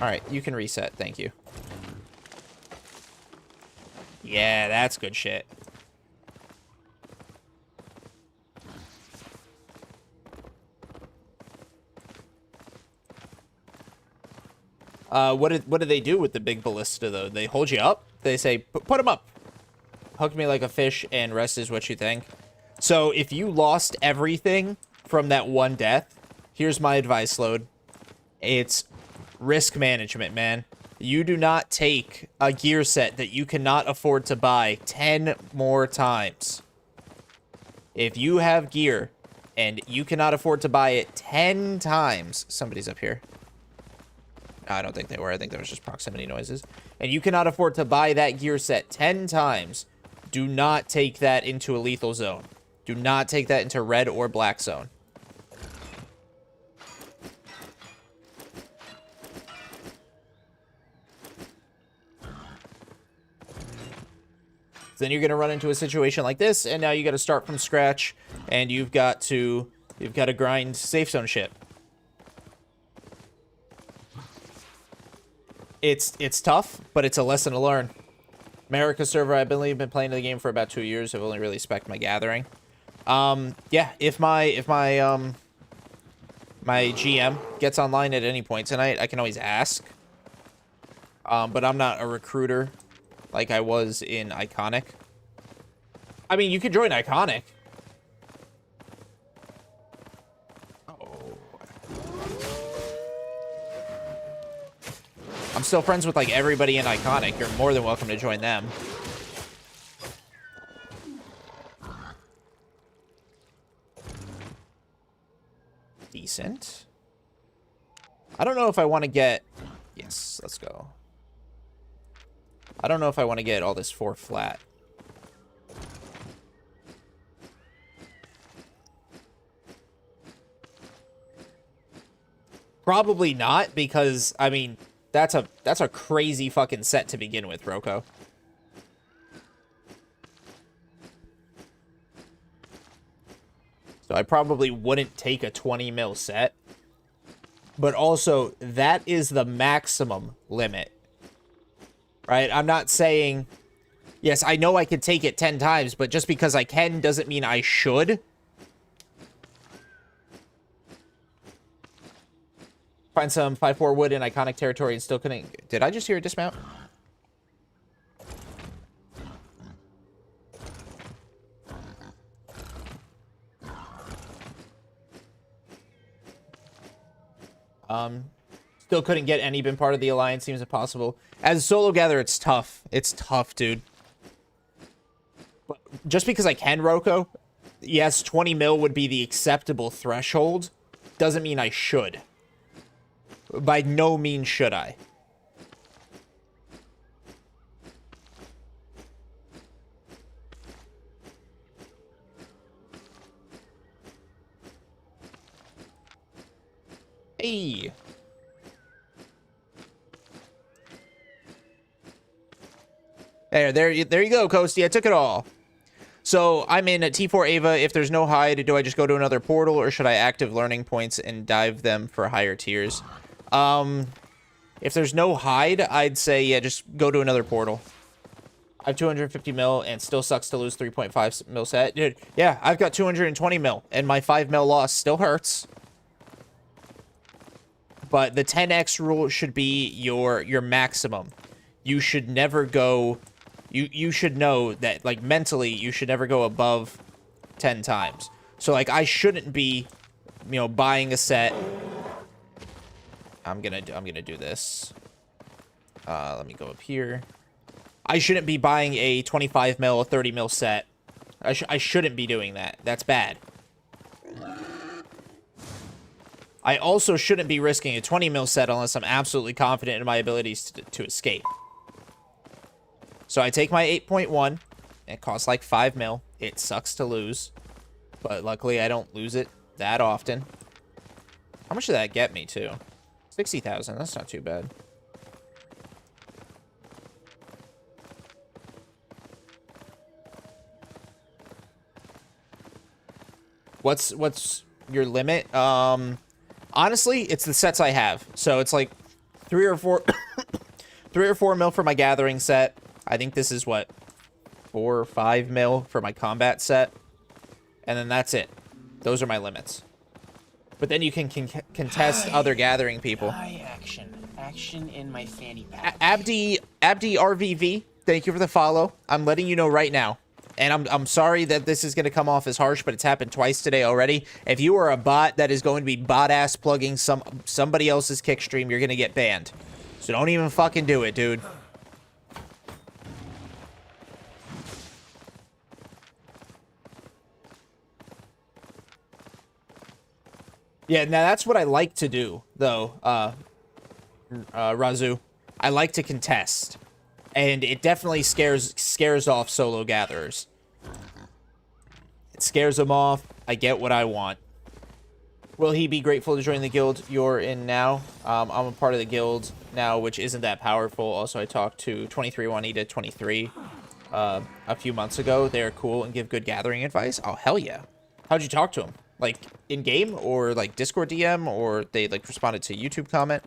S1: Alright, you can reset, thank you. Yeah, that's good shit. What do they do with the big ballista, though? They hold you up? They say, put him up. Hook me like a fish, and rest is what you think. So, if you lost everything from that one death, here's my advice, Load. It's risk management, man. You do not take a gear set that you cannot afford to buy 10 more times. If you have gear and you cannot afford to buy it 10 times... Somebody's up here. No, I don't think they were. I think there was just proximity noises. And you cannot afford to buy that gear set 10 times. Do not take that into a lethal zone. Do not take that into red or black zone. Then you're going to run into a situation like this, and now you got to start from scratch, and you've got to grind safe zone shit. It's tough, but it's a lesson to learn. America server, I've been playing the game for about 2 years. I've only really spec'd my gathering. Yeah, if my GM gets online at any point tonight, I can always ask. But I'm not a recruiter like I was in Iconic. I mean, you could join Iconic. I'm still friends with, like, everybody in Iconic. You're more than welcome to join them. Decent. I don't know if I want to get... Yes, let's go. I don't know if I want to get all this 4 flat. Probably not, because, I mean... That's a crazy fucking set to begin with, Roko. So I probably wouldn't take a 20 mil set. But also, that is the maximum limit. Right? I'm not saying... Yes, I know I could take it 10 times, but just because I can doesn't mean I should. Find some 5-4 wood in Iconic territory and still couldn't... Did I just hear a dismount? Still couldn't get any been part of the alliance. Seems impossible. As a solo gatherer, it's tough. It's tough, dude. But just because I can, Roko, yes, 20 mil would be the acceptable threshold. Doesn't mean I should. By no means should I. Hey. There you go, Coasty. I took it all. So I'm in at T4 Ava. If there's no hide, do I just go to another portal, or should I active learning points and dive them for higher tiers? If there's no hide, I'd say, yeah, just go to another portal. I have 250 mil, and still sucks to lose 3.5 mil set. Dude, yeah, I've got 220 mil, and my 5 mil loss still hurts. But the 10x rule should be your maximum. You should never go... You should know that, like, mentally, you should never go above 10 times. So, like, I shouldn't be, you know, buying a set... I'm gonna do this. Let me go up here. I shouldn't be buying a 25 mil, a 30 mil set I shouldn't be doing that. That's bad. I also shouldn't be risking a 20 mil set unless I'm absolutely confident in my abilities to escape. So I take my 8.1. It costs like 5 mil. It sucks to lose. But luckily I don't lose it that often. How much did that get me to? 60,000. That's not too bad. What's your limit? Honestly, it's the sets I have. So it's like 3 or 4 3 or 4 mil for my gathering set. I think this is what, 4 or 5 mil for my combat set. And then that's it. Those are my limits. But then you can contest other gathering people.
S3: Action in my fanny pack.
S1: Abdi RVV, thank you for the follow. I'm letting you know right now. And I'm sorry that this is going to come off as harsh, but it's happened twice today already. If you are a bot that is going to be bot-ass plugging somebody else's kick stream, you're going to get banned. So don't even fucking do it, dude. Yeah, now that's what I like to do, though, Razu. I like to contest. And it definitely scares off solo gatherers. It scares them off. I get what I want. Will he be grateful to join the guild you're in now? I'm a part of the guild now, which isn't that powerful. Also, I talked to 23 Juanita 23 a few months ago. They're cool and give good gathering advice. Oh, hell yeah. How'd you talk to him? Like, in-game? Or, like, Discord DM? Or they, like, responded to a YouTube comment?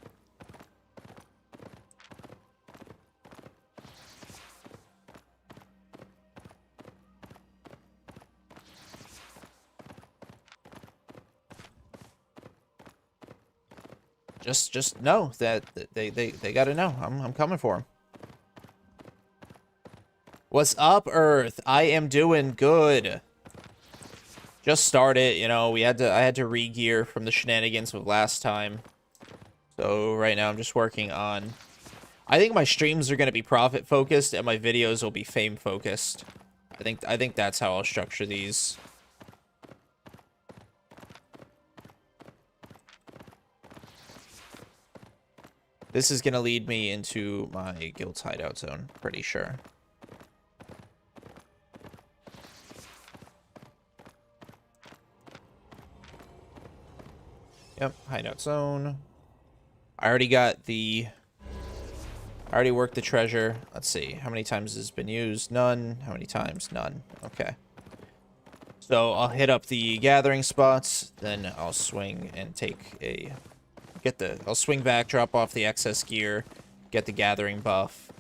S1: Just know that they gotta know. I'm coming for them. What's up, Earth? I am doing good. Just started, you know. I had to re-gear from the shenanigans of last time. So right now I'm just working on. I think my streams are gonna be profit focused and my videos will be fame focused. I think that's how I'll structure these. This is going to lead me into my guild's hideout zone, pretty sure. Yep, hideout zone. I already worked the treasure. Let's see. How many times has this been used? None. How many times? None. Okay. So I'll hit up the gathering spots. Then I'll swing and take a... I'll swing back, drop off the excess gear, get the gathering buff.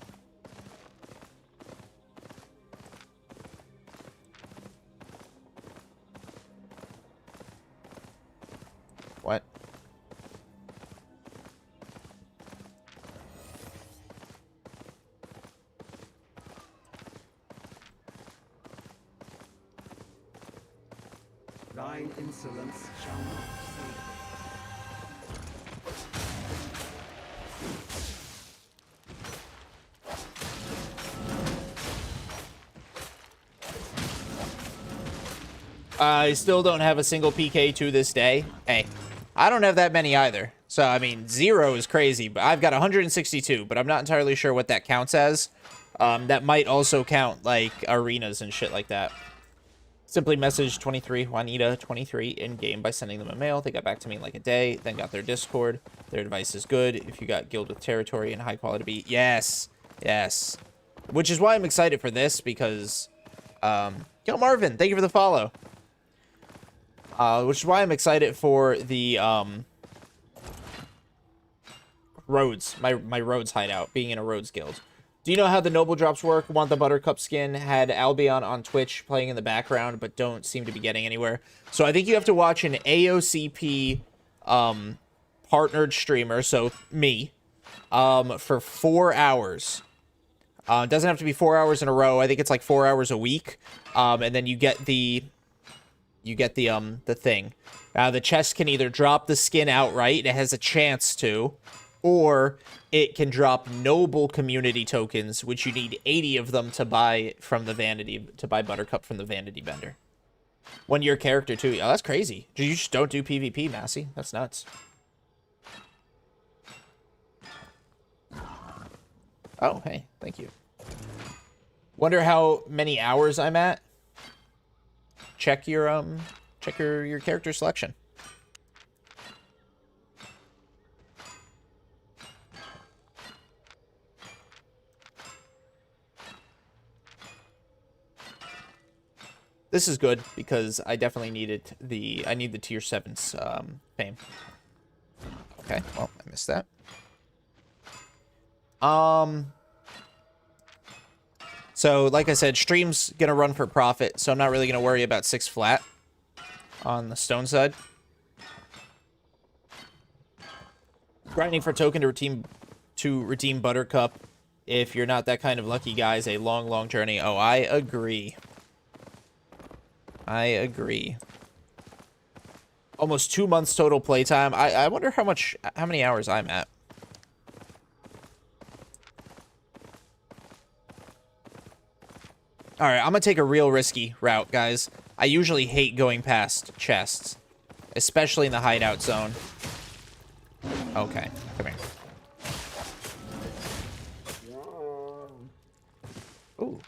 S1: What?
S4: Thine insolence shall not save.
S1: I still don't have a single PK to this day. Hey, I don't have that many either. So, I mean, 0 is crazy, but I've got 162, but I'm not entirely sure what that counts as. That might also count, like, arenas and shit like that. Simply messaged 23 Juanita 23 in-game by sending them a mail. They got back to me in like a day, then got their Discord. Their advice is good if you got guild with territory and high-quality beat. Yes, yes. Which is why I'm excited for this, because... Yo, Marvin, thank you for the follow. Which is why I'm excited for the, Rhodes, my Rhodes hideout, being in a Rhodes guild. Do you know how the noble drops work? Want the Buttercup skin? Had Albion on Twitch playing in the background, but don't seem to be getting anywhere. So I think you have to watch an AOCP, partnered streamer, so me, for 4 hours. It doesn't have to be 4 hours in a row. I think it's like 4 hours a week. And then you get the thing. The chest can either drop the skin outright. It has a chance to. or it can drop noble community tokens, which you need 80 of them to buy from the vanity, to buy Buttercup from the vanity vendor. 1 year character too. Oh, that's crazy. You just don't do PvP, Massey. That's nuts. Oh, hey, thank you. Wonder how many hours I'm at. Check your character selection. This is good because I definitely needed I need the tier 7's fame. Okay, well, I missed that. So like I said, stream's gonna run for profit, so I'm not really gonna worry about 6 flat on the stone side. Grinding for token to redeem Buttercup, if you're not that kind of lucky guy, is a long, long journey. Oh, I agree. I agree. Almost 2 months total playtime. I wonder how many hours I'm at. All right, I'm gonna take a real risky route, guys. I usually hate going past chests, especially in the hideout zone. Okay, come here. Ooh.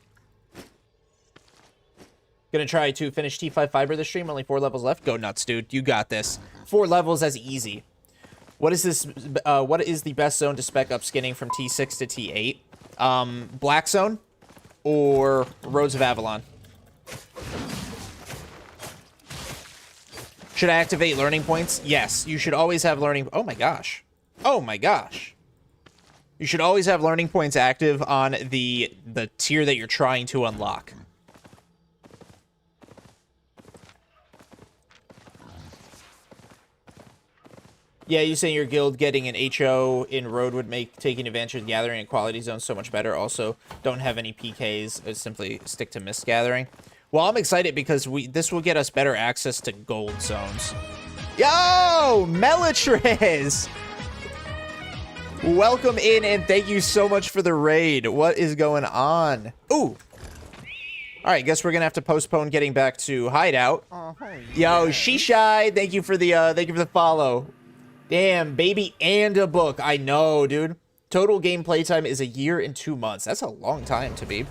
S1: Gonna try to finish T5 Fiber this stream. Only 4 levels left. Go nuts, dude. You got this. 4 levels as easy. What is this? What is the best zone to spec up skinning from T6 to T8? Black Zone or Roads of Avalon? Should I activate learning points? Yes, you should always have learning. Oh my gosh. Oh my gosh. You should always have learning points active on the tier that you're trying to unlock. Yeah, you saying your guild getting an HO in road would make taking advantage of gathering and quality zones so much better. Also, don't have any PKs. Simply stick to mist gathering. Well, I'm excited because this will get us better access to gold zones. Yo, Melitriz! Welcome in and thank you so much for the raid. What is going on? Ooh. All right, guess we're gonna have to postpone getting back to hideout. Yo, Shishai, thank you for the follow. Damn, baby, and a book. I know, dude. Total game playtime is 1 year and 2 months. That's a long time to be.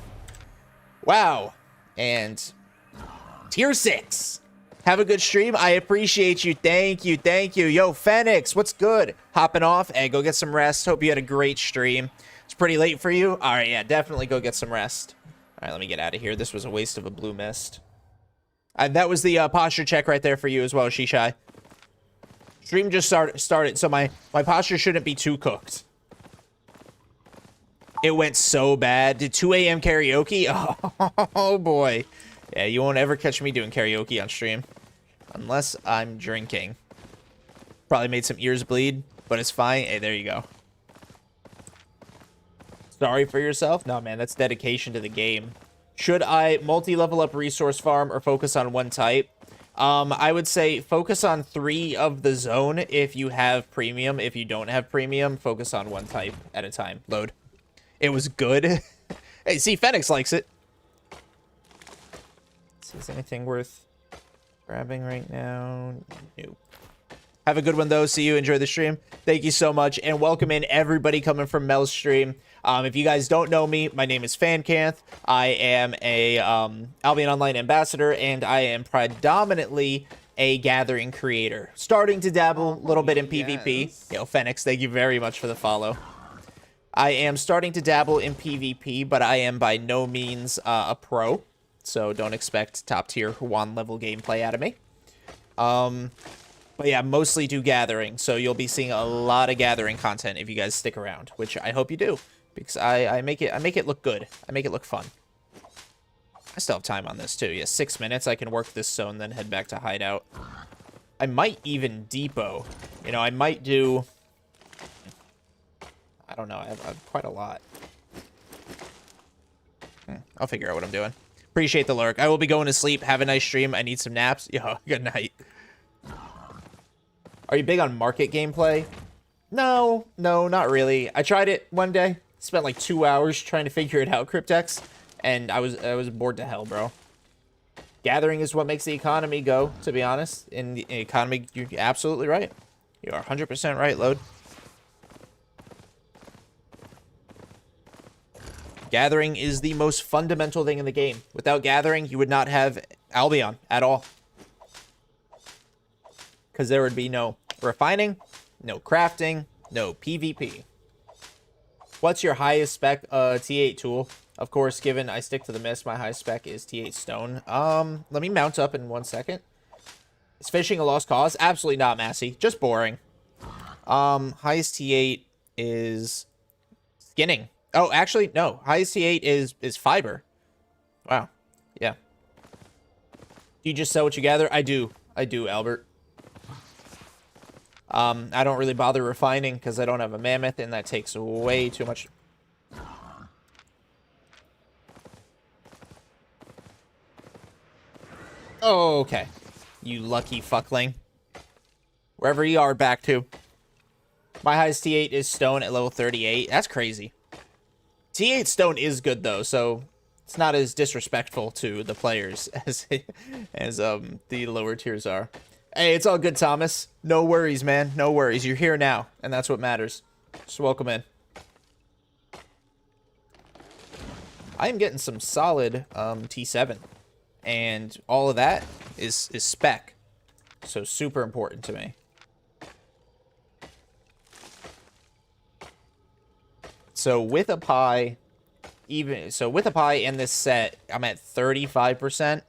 S1: Wow. And tier 6. Have a good stream. I appreciate you. Thank you. Thank you. Yo, Phoenix, what's good? Hopping off. Hey, go get some rest. Hope you had a great stream. It's pretty late for you. All right, yeah, definitely go get some rest. All right, let me get out of here. This was a waste of a blue mist. That was the posture check right there for you as well, Shishai. Stream just started, so my posture shouldn't be too cooked. It went so bad. Did 2 a.m. karaoke? Oh, boy. Yeah, you won't ever catch me doing karaoke on stream. Unless I'm drinking. Probably made some ears bleed, but it's fine. Hey, there you go. Sorry for yourself? No, man, that's dedication to the game. Should I multi-level up resource farm or focus on one type? I would say focus on 3 of the zone if you have premium. If you don't have premium, focus on one type at a time. Load. It was good. Hey, see, Phoenix likes it. Is anything worth grabbing right now? Nope. Have a good one, though. See you. Enjoy the stream. Thank you so much. And welcome in everybody coming from Mel's stream. If you guys don't know me, my name is Fancanth. I am a Albion Online ambassador, and I am predominantly a gathering creator. Starting to dabble a little bit in PvP. Yo, Phoenix, thank you very much for the follow. I am starting to dabble in PvP, but I am by no means a pro. So don't expect top tier Juan level gameplay out of me. But yeah, mostly do gathering. So you'll be seeing a lot of gathering content if you guys stick around, which I hope you do. Because I make it look good. I make it look fun. I still have time on this too. Yeah, 6 minutes. I can work this zone, then head back to hideout. I might even depot. You know, I might do... I don't know. I have quite a lot. I'll figure out what I'm doing. Appreciate the lurk. I will be going to sleep. Have a nice stream. I need some naps. Yo, good night. Are you big on market gameplay? No, not really. I tried it one day. Spent like 2 hours trying to figure it out, Cryptex, and I was bored to hell, bro. Gathering is what makes the economy go, to be honest. In the economy, you're absolutely right. You are 100% right, Load. Gathering is the most fundamental thing in the game. Without gathering, you would not have Albion at all. Because there would be no refining, no crafting, no PvP. What's your highest spec T8 tool? Of course, given I stick to the mist, my highest spec is T8 stone. Let me mount up in 1 second. Is fishing a lost cause? Absolutely not, Massey. Just boring. Highest T8 is skinning. Oh, actually, no. Highest T8 is fiber. Wow. Yeah. Do you just sell what you gather? I do, Albert. I don't really bother refining because I don't have a mammoth, and that takes way too much. Oh, okay. You lucky fuckling. Wherever you are, back to. My highest T8 is stone at level 38. That's crazy. T8 stone is good, though, so it's not as disrespectful to the players as the lower tiers are. Hey, it's all good, Thomas. No worries, man. No worries. You're here now, and that's what matters. So welcome in. I am getting some solid T7, and all of that is spec, so super important to me. So with a pie, with a pie in this set, I'm at 35%.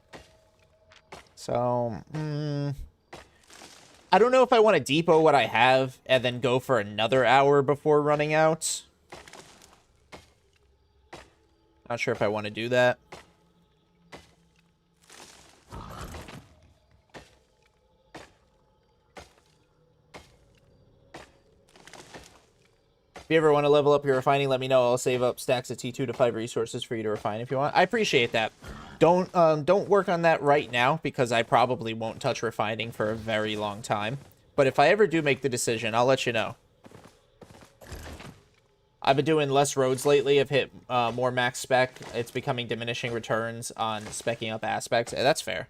S1: So, I don't know if I want to depot what I have and then go for another hour before running out. Not sure if I want to do that. If you ever want to level up your refining, let me know. I'll save up stacks of T2 to 5 resources for you to refine if you want. I appreciate that. Don't work on that right now because I probably won't touch refining for a very long time. But if I ever do make the decision, I'll let you know. I've been doing less roads lately. I've hit more max spec. It's becoming diminishing returns on specking up aspects. That's fair.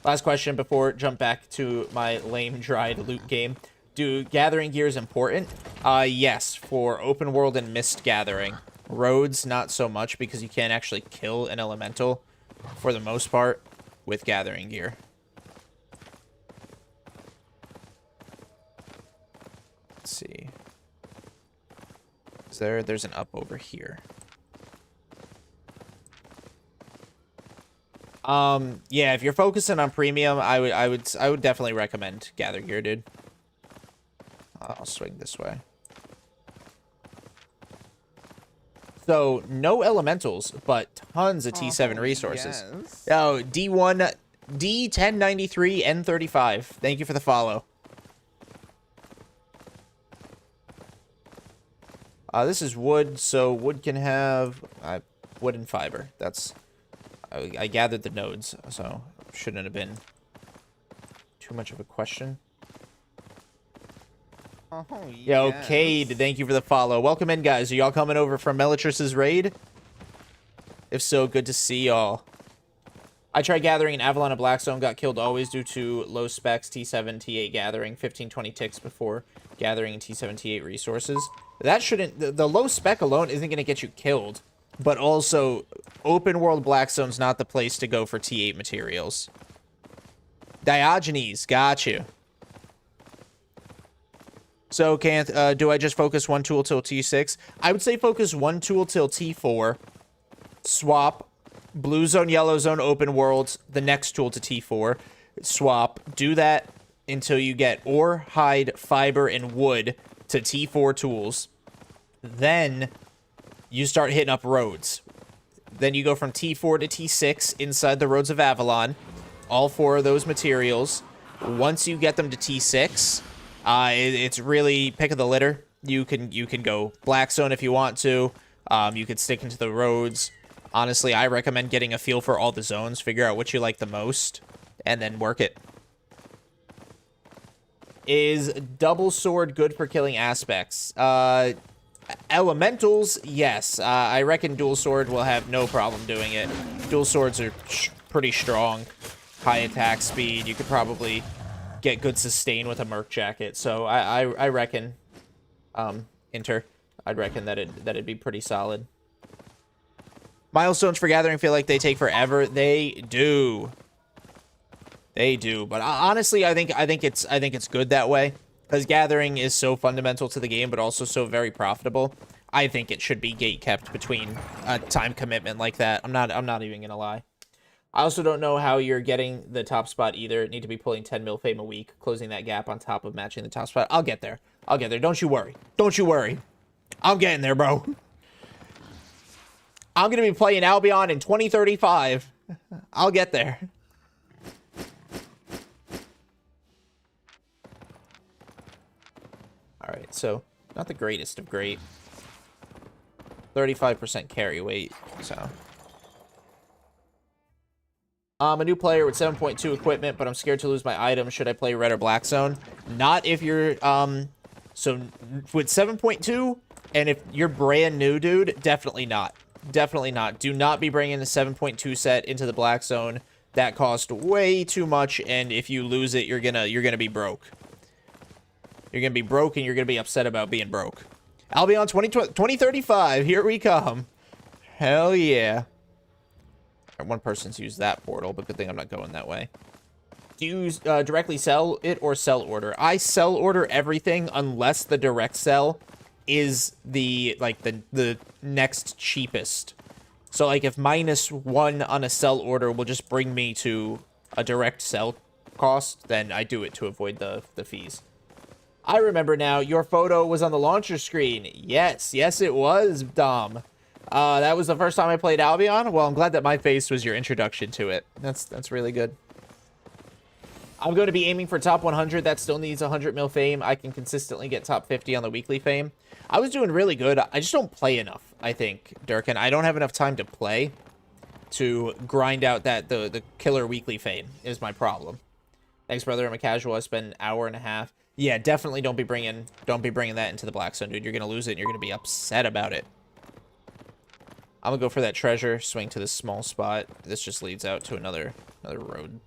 S1: Last question before jump back to my lame dried loot game. Do gathering gear is important? Yes, for open world and mist gathering. Roads, not so much because you can't actually kill an elemental for the most part with gathering gear. Let's see. There's an up over here. Yeah, if you're focusing on premium, I would definitely recommend gather gear, dude. I'll swing this way. So, no elementals, but tons of T7 resources.
S5: Yes.
S1: Oh, D1, D1093, N35. Thank you for the follow. This is wood, so wood can have wood and fiber. That's... I gathered the nodes, so shouldn't have been too much of a question.
S5: Oh,
S1: Yo,
S5: yes.
S1: Cade, thank you for the follow. Welcome in, guys. Are y'all coming over from Melitrus's raid? If so, good to see y'all. I tried gathering an Avalon of Blackstone, got killed always due to low specs, T7, T8 gathering, 15-20 ticks before gathering T7, T8 resources. That shouldn't... The low spec alone isn't going to get you killed, but also, open world Blackstone's not the place to go for T8 materials. Diogenes, got you. So, Canth, do I just focus one tool till T6? I would say focus one tool till T4. Swap. Blue zone, yellow zone, open worlds. The next tool to T4. Swap. Do that until you get ore, hide, fiber, and wood to T4 tools. Then you start hitting up roads. Then you go from T4 to T6 inside the roads of Avalon. All 4 of those materials. Once you get them to T6... it's really pick of the litter. You can go Blackstone if you want to. You could stick into the roads. Honestly, I recommend getting a feel for all the zones. Figure out what you like the most, and then work it. Is double sword good for killing aspects? Elementals, yes. I reckon dual sword will have no problem doing it. Dual swords are pretty strong. High attack speed. You could probably get good sustain with a merc jacket. So I reckon, I'd reckon that it'd be pretty solid. Milestones for gathering feel like they take forever. They do. They do. But honestly, I think it's good that way. Because gathering is so fundamental to the game, but also so very profitable. I think it should be gate kept between a time commitment like that. I'm not even gonna lie. I also don't know how you're getting the top spot either. Need to be pulling 10 mil fame a week, closing that gap on top of matching the top spot. I'll get there. I'll get there. Don't you worry. Don't you worry. I'm getting there, bro. I'm gonna be playing Albion in 2035. I'll get there. Alright, so not the greatest of great. 35% carry weight, so. I'm a new player with 7.2 equipment, but I'm scared to lose my items. Should I play red or black zone? Not if you're, so with 7.2, and if you're brand new, dude, definitely not. Definitely not. Do not be bringing the 7.2 set into the black zone. That cost way too much, and if you lose it, you're gonna be broke. You're going to be broke, and you're going to be upset about being broke. Albion 2035, here we come. Hell yeah. One person's used that portal, but good thing I'm not going that way. Do you directly sell it or sell order? I sell order everything unless the direct sell is the next cheapest. So, like, if -1 on a sell order will just bring me to a direct sell cost, then I do it to avoid the fees. I remember now, your photo was on the launcher screen. Yes, yes it was, Dom. That was the first time I played Albion. Well, I'm glad that my face was your introduction to it. That's really good. I'm going to be aiming for top 100. That still needs 100 mil fame. I can consistently get top 50 on the weekly fame. I was doing really good. I just don't play enough, I think, Durkin. I don't have enough time to play to grind out the killer weekly fame is my problem. Thanks, brother. I'm a casual. I spend an hour and a half. Yeah, definitely don't be bringing that into the black zone, dude. You're gonna lose it and you're gonna be upset about it. I'm gonna go for that treasure, swing to this small spot. This just leads out to another road.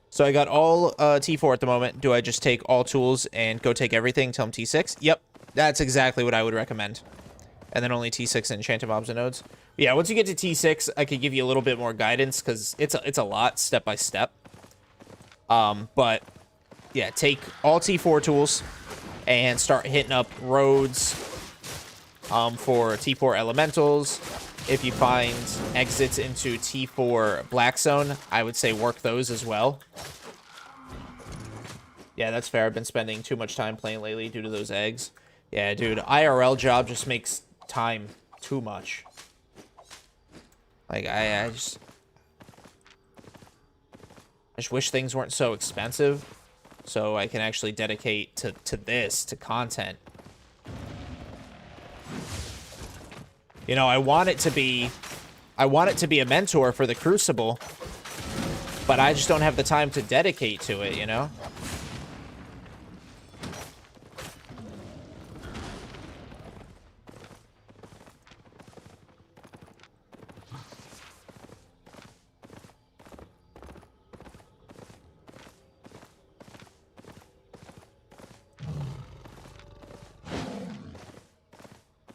S1: So I got all T4 at the moment. Do I just take all tools and go take everything till I'm T6? Yep, that's exactly what I would recommend. And then only T6 and enchanted mobs and nodes. Yeah, once you get to T6, I could give you a little bit more guidance because it's a lot step by step. But yeah, take all T4 tools and start hitting up roads for T4 elementals. If you find exits into T4 black zone, I would say work those as well. Yeah, that's fair. I've been spending too much time playing lately due to those eggs. Yeah, dude, IRL job just makes time too much. Like, I just wish things weren't so expensive. So I can actually dedicate to content. You know, I want it to be a mentor for the Crucible, but I just don't have the time to dedicate to it, you know?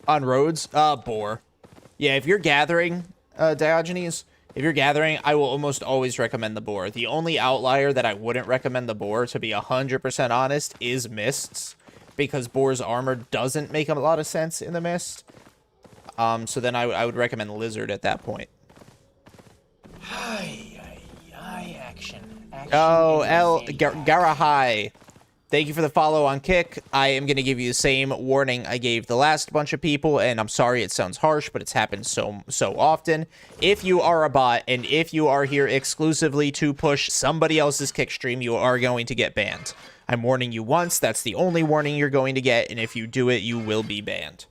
S1: On roads, boar. Yeah, if you're gathering, Diogenes, if you're gathering, I will almost always recommend the boar. The only outlier that I wouldn't recommend the boar, to be 100% honest, is mists, because boar's armor doesn't make a lot of sense in the mist. So then I would recommend lizard at that point. Action. Oh, Garahai. Thank you for the follow on Kick. I am going to give you the same warning I gave the last bunch of people, and I'm sorry it sounds harsh, but it's happened so often. If you are a bot, and if you are here exclusively to push somebody else's Kick stream, you are going to get banned. I'm warning you once, that's the only warning you're going to get, and if you do it, you will be banned.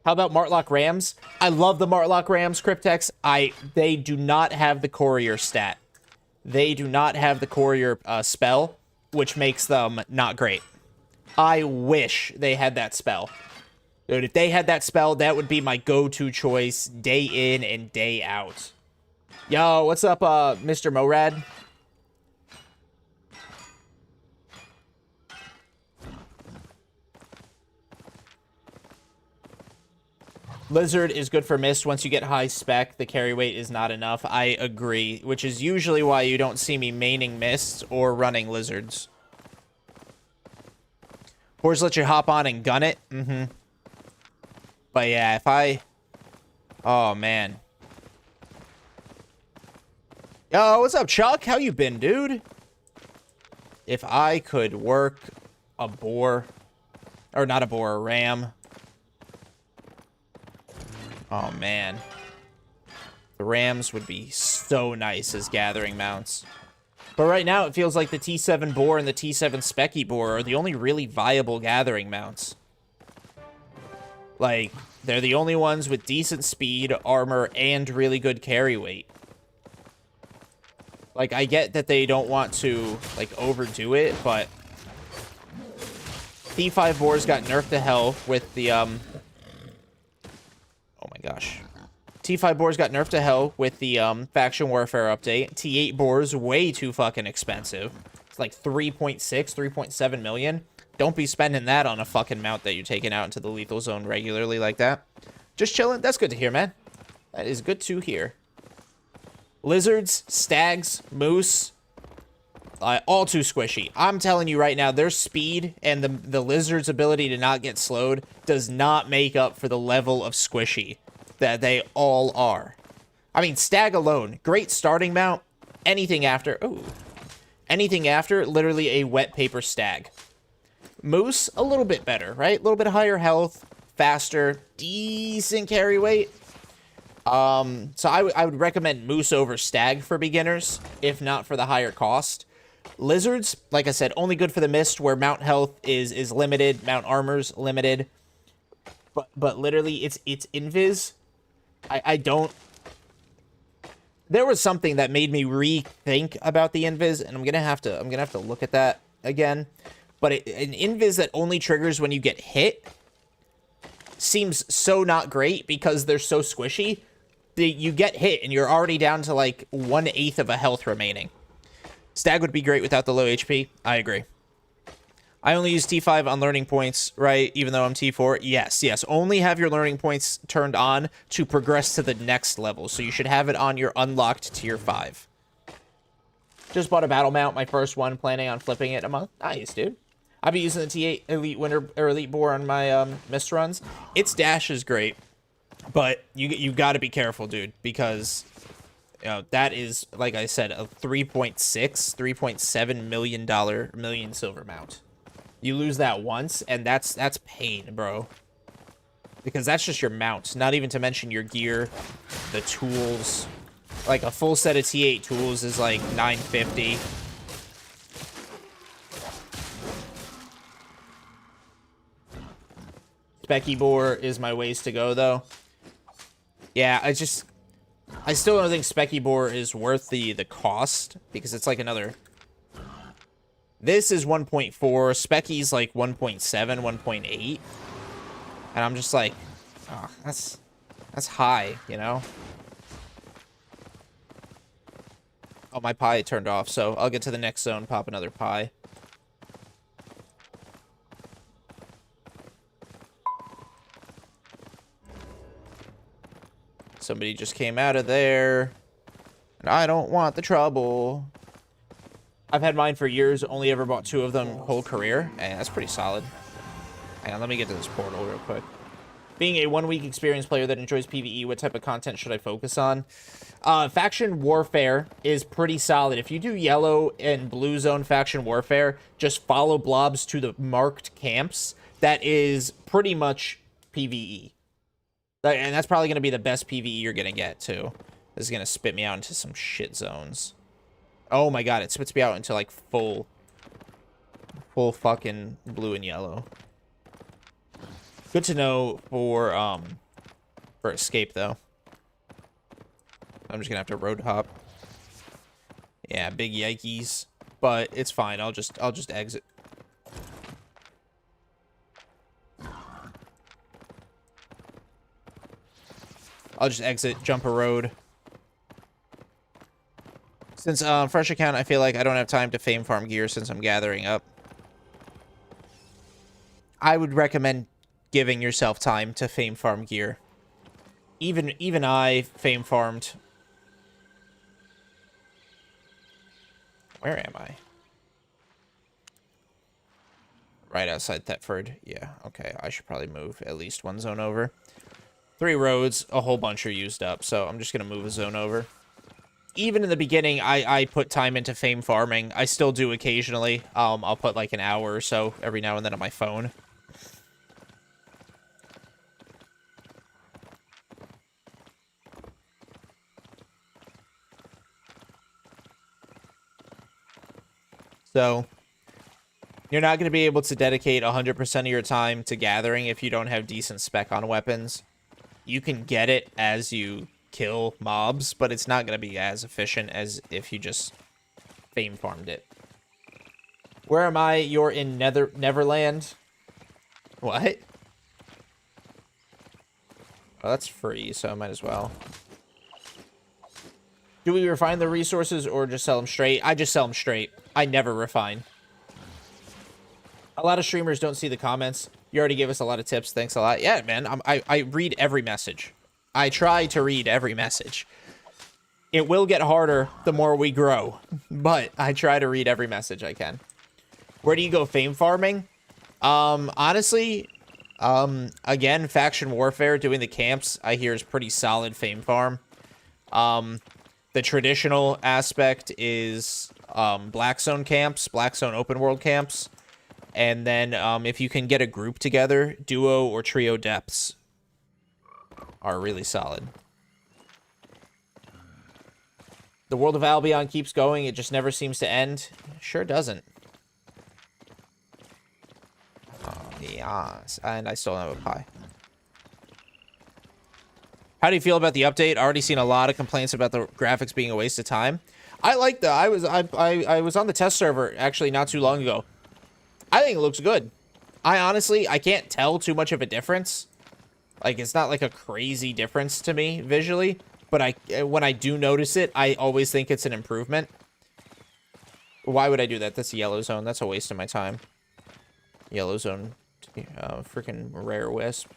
S1: How about Martlock Rams? I love the Martlock Rams, Cryptex. They do not have the courier stat. they do not have the courier spell, which makes them not great. I wish they had that spell. Dude, if they had that spell, that would be my go-to choice day in and day out. Yo, what's up, Mr. Morad? Lizard is good for mist. Once you get high spec, the carry weight is not enough. I agree, which is usually why you don't see me maining mists or running lizards. Horse let you hop on and gun it. Mm-hmm. But yeah, if I... Oh, man. Yo, what's up, Chuck? How you been, dude? If I could work a boar... Or not a boar, a ram... Oh, man. The Rams would be so nice as gathering mounts. But right now, it feels like the T7 Boar and the T7 Specky Boar are the only really viable gathering mounts. Like, they're the only ones with decent speed, armor, and really good carry weight. Like, I get that they don't want to, like, overdo it, but... T5 Boars got nerfed to hell with the, Oh my gosh. T5 boars got nerfed to hell with the faction warfare update. T8 boars way too fucking expensive. It's like 3.6, 3.7 million. Don't be spending that on a fucking mount that you're taking out into the lethal zone regularly like that. Just chilling. That's good to hear, man. That is good to hear. Lizards, stags, moose, all too squishy. I'm telling you right now, their speed and the lizard's ability to not get slowed does not make up for the level of squishy that they all are. I mean, stag alone, great starting mount. Anything after, ooh, anything after, literally a wet paper stag. Moose, a little bit better, right? A little bit higher health, faster, decent carry weight. So I would recommend moose over stag for beginners, if not for the higher cost. Lizards, like I said, only good for the mist where mount health is limited, mount armor's limited. But literally it's invis. I don't... There was something that made me rethink about the invis, and I'm gonna have to look at that again. But an invis that only triggers when you get hit seems so not great because they're so squishy. You get hit and you're already down to like 1/8 of a health remaining. Stag would be great without the low HP. I agree. I only use T5 on learning points, right? Even though I'm T4. Yes. Only have your learning points turned on to progress to the next level. So you should have it on your unlocked tier 5. Just bought a battle mount, my first one, planning on flipping it in a month. Nice, dude. I'll be using the T8 Elite Winter or Elite Boar on my mist runs. Its dash is great, but you got to be careful, dude, because you know that is, like I said, a $3.7 million silver mount. You lose that once, and that's pain, bro. Because that's just your mount, not even to mention your gear, the tools. Like a full set of T8 tools is like $950. Specky Boar is my ways to go, though. Yeah, I still don't think Specky Boar is worth the cost, because it's like another... This is 1.4, Specky's like 1.7, 1.8. And I'm just like, oh, that's high, you know? Oh, my pie turned off, so I'll get to the next zone, pop another pie. Somebody just came out of there. And I don't want the trouble. I've had mine for years, only ever bought 2 of them whole career. And that's pretty solid. Hang on, let me get to this portal real quick. Being a 1-week experienced player that enjoys PvE, what type of content should I focus on? Faction Warfare is pretty solid. If you do yellow and blue zone Faction Warfare, just follow blobs to the marked camps. That is pretty much PvE. And that's probably going to be the best PvE you're going to get, too. This is going to spit me out into some shit zones. Oh my god, it spits me out into, like, full fucking blue and yellow. Good to know for escape, though. I'm just gonna have to road hop. Yeah, big yikes. But it's fine. I'll just exit. I'll just exit, jump a road. Since fresh account, I feel like I don't have time to fame farm gear since I'm gathering up. I would recommend giving yourself time to fame farm gear. Even I fame farmed. Where am I? Right outside Thetford. Yeah, okay. I should probably move at least one zone over. 3 roads, a whole bunch are used up, so I'm just going to move a zone over. Even in the beginning, I put time into fame farming. I still do occasionally. I'll put like an hour or so every now and then on my phone. So, you're not going to be able to dedicate 100% of your time to gathering if you don't have decent spec on weapons. You can get it as you kill mobs, but it's not going to be as efficient as if you just fame farmed it. Where am I? You're in Neverland? What? Oh, that's free, so I might as well. Do we refine the resources or just sell them straight? I just sell them straight. I never refine. A lot of streamers don't see the comments. You already gave us a lot of tips. Thanks a lot. Yeah, man. I read every message. I try to read every message. It will get harder the more we grow, but I try to read every message I can. Where do you go fame farming? Honestly, again, faction warfare, doing the camps, I hear is pretty solid fame farm. The traditional aspect is Black Zone camps, Black Zone open world camps. And then if you can get a group together, duo or trio depths are really solid. The world of Albion keeps going. It just never seems to end. Sure doesn't. Oh, yes. And I still don't have a pie. How do you feel about the update? Already seen a lot of complaints about the graphics being a waste of time. I like the. I was on the test server actually not too long ago. I think it looks good. I can't tell too much of a difference. Like, it's not like a crazy difference to me visually, but when I do notice it, I always think it's an improvement. Why would I do that? That's a yellow zone. That's a waste of my time. Yellow zone, freaking rare wisp.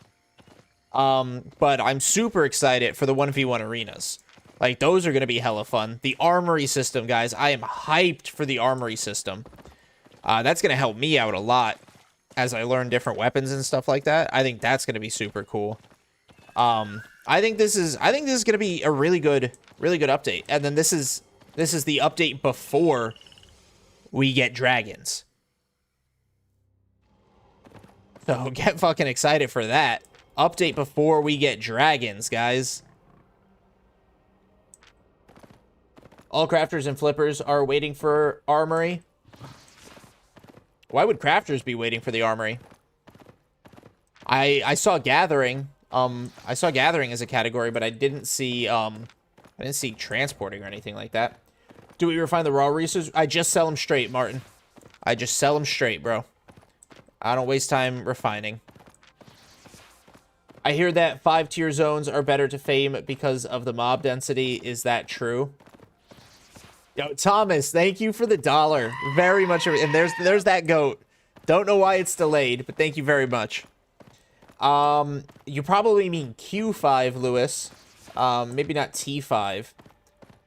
S1: But I'm super excited for the 1v1 arenas. Like, those are going to be hella fun. The armory system, guys. I am hyped for the armory system. That's going to help me out a lot as I learn different weapons and stuff like that. I think that's going to be super cool. I think this is going to be a really good update. And then this is the update before we get dragons. So get fucking excited for that. Update before we get dragons, guys. All crafters and flippers are waiting for armory. Why would crafters be waiting for the armory? I saw gathering. I saw gathering as a category, but I didn't see transporting or anything like that. Do we refine the raw resources? I just sell them straight, Martin. I just sell them straight, bro. I don't waste time refining. I hear that 5-tier zones are better to fame because of the mob density. Is that true? Yo, Thomas, thank you for the $1. Very much. And there's that goat. Don't know why it's delayed, but thank you very much. You probably mean Q5, Lewis. Maybe not T5.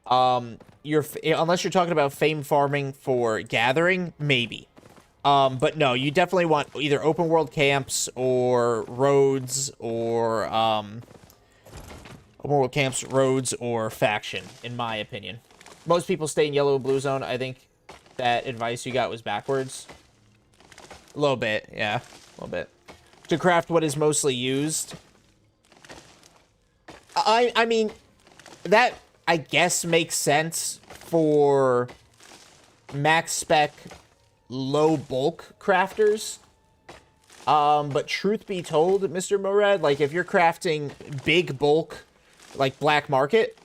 S1: Unless you're talking about fame farming for gathering, maybe. But no, you definitely want either open world camps or roads or open world camps, roads, or faction, in my opinion. Most people stay in yellow and blue zone. I think that advice you got was backwards. A little bit, yeah. A little bit. To craft what is mostly used. I mean, that, I guess, makes sense for max spec, low bulk crafters. But truth be told, Mr. Morad, like, if you're crafting big bulk, like black market,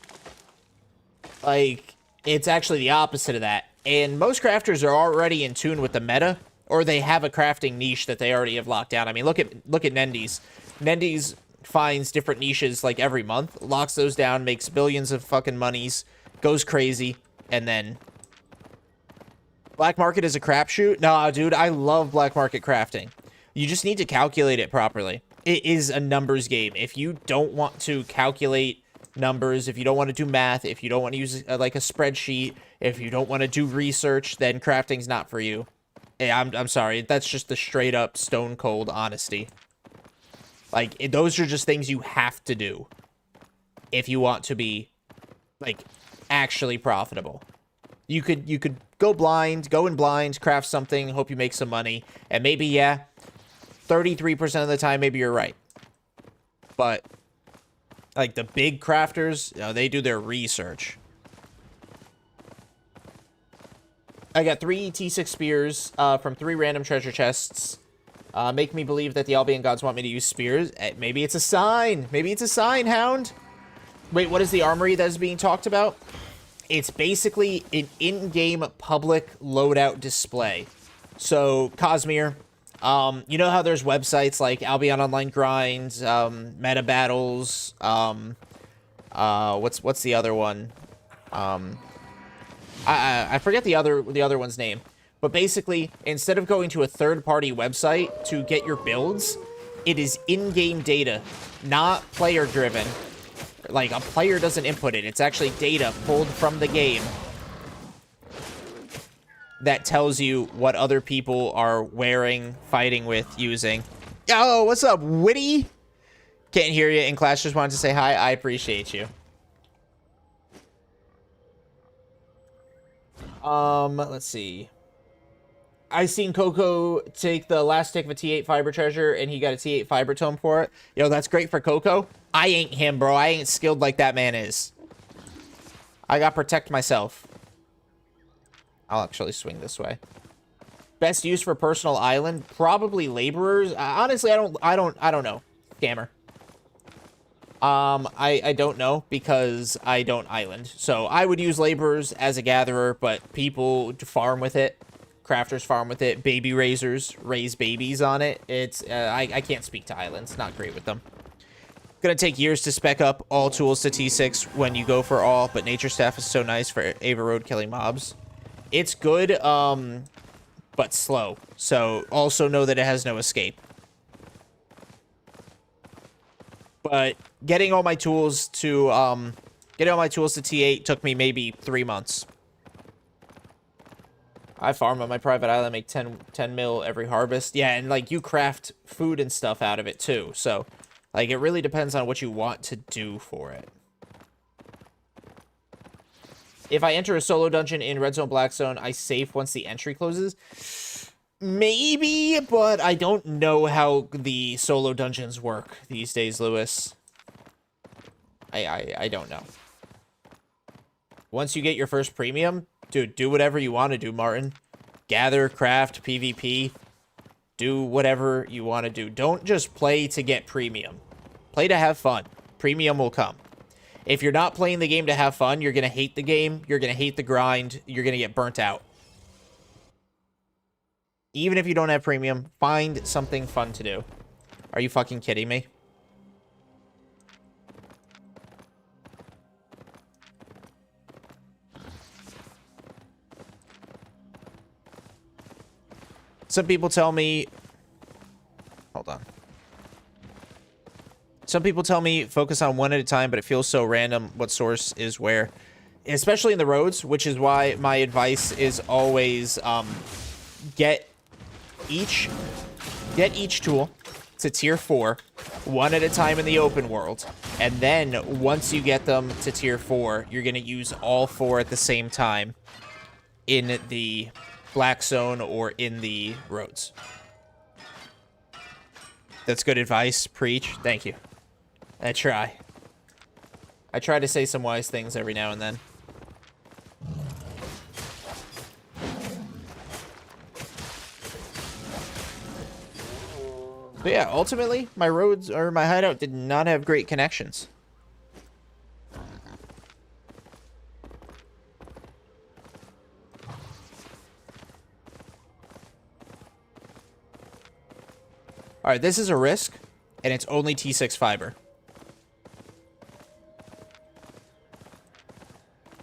S1: like, It's actually the opposite of that. And most crafters are already in tune with the meta, or they have a crafting niche that they already have locked down. I mean, look at Nendies. Nendies finds different niches like every month, locks those down, makes billions of fucking monies, goes crazy, and then black market is a crapshoot. No, dude, I love black market crafting. You just need to calculate it properly. It is a numbers game. If you don't want to calculate numbers, if you don't want to do math, if you don't want to use like a spreadsheet, if you don't want to do research, then crafting's not for you. Hey, I'm sorry. That's just the straight up stone cold honesty. Like, those are just things you have to do if you want to be like actually profitable. You could go in blind, craft something, hope you make some money, and maybe, yeah, 33% of the time maybe you're right. But like the big crafters, you know, they do their research. I got 3 T6 spears from 3 random treasure chests. Make me believe that the Albion gods want me to use spears. Maybe it's a sign. Maybe it's a sign, Hound. Wait, what is the armory that is being talked about? It's basically an in-game public loadout display. So, Cosmere, you know how there's websites like Albion Online Grinds, Meta Battles, what's the other one? I forget the other one's name. But basically, instead of going to a third-party website to get your builds, it is in-game data, not player-driven. Like, a player doesn't input it. It's actually data pulled from the game that tells you what other people are wearing, fighting with, using. Yo, what's up, Witty? Can't hear you in class. Just wanted to say hi. I appreciate you. Let's see. I seen Coco take the last tick of a T8 fiber treasure, and he got a T8 fiber tome for it. Yo, that's great for Coco. I ain't him, bro. I ain't skilled like that man is. I got protect myself. I'll actually swing this way. Best use for personal island? Probably laborers. Honestly, I don't know. Scammer. I don't know because I don't island. So I would use laborers as a gatherer, but people farm with it. Crafters farm with it. Baby raisers raise babies on it. It's I can't speak to islands. Not great with them. Gonna take years to spec up all tools to T6 when you go for all, but nature staff is so nice for Ava Road killing mobs. It's good, but slow. So also know that it has no escape. But getting all my tools to T8 took me maybe 3 months. I farm on my private island, make 10 mil every harvest. Yeah, and like you craft food and stuff out of it too. So like it really depends on what you want to do for it. If I enter a solo dungeon in Red Zone, Black Zone, I safe once the entry closes. Maybe, but I don't know how the solo dungeons work these days, Lewis. I don't know. Once you get your first premium, dude, do whatever you want to do, Martin. Gather, craft, PvP. Do whatever you want to do. Don't just play to get premium. Play to have fun. Premium will come. If you're not playing the game to have fun, you're going to hate the game. You're going to hate the grind. You're going to get burnt out. Even if you don't have premium, find something fun to do. Are you fucking kidding me? Some people tell me... Hold on. Some people tell me focus on one at a time, but it feels so random what source is where. Especially in the roads, which is why my advice is always get each tool to tier 4, one at a time in the open world. And then once you get them to tier 4, you're going to use all 4 at the same time in the Black Zone or in the roads. That's good advice. Preach. Thank you. I try. I try to say some wise things every now and then. But yeah, ultimately, my roads or my hideout did not have great connections. All right, this is a risk, and it's only T6 fiber.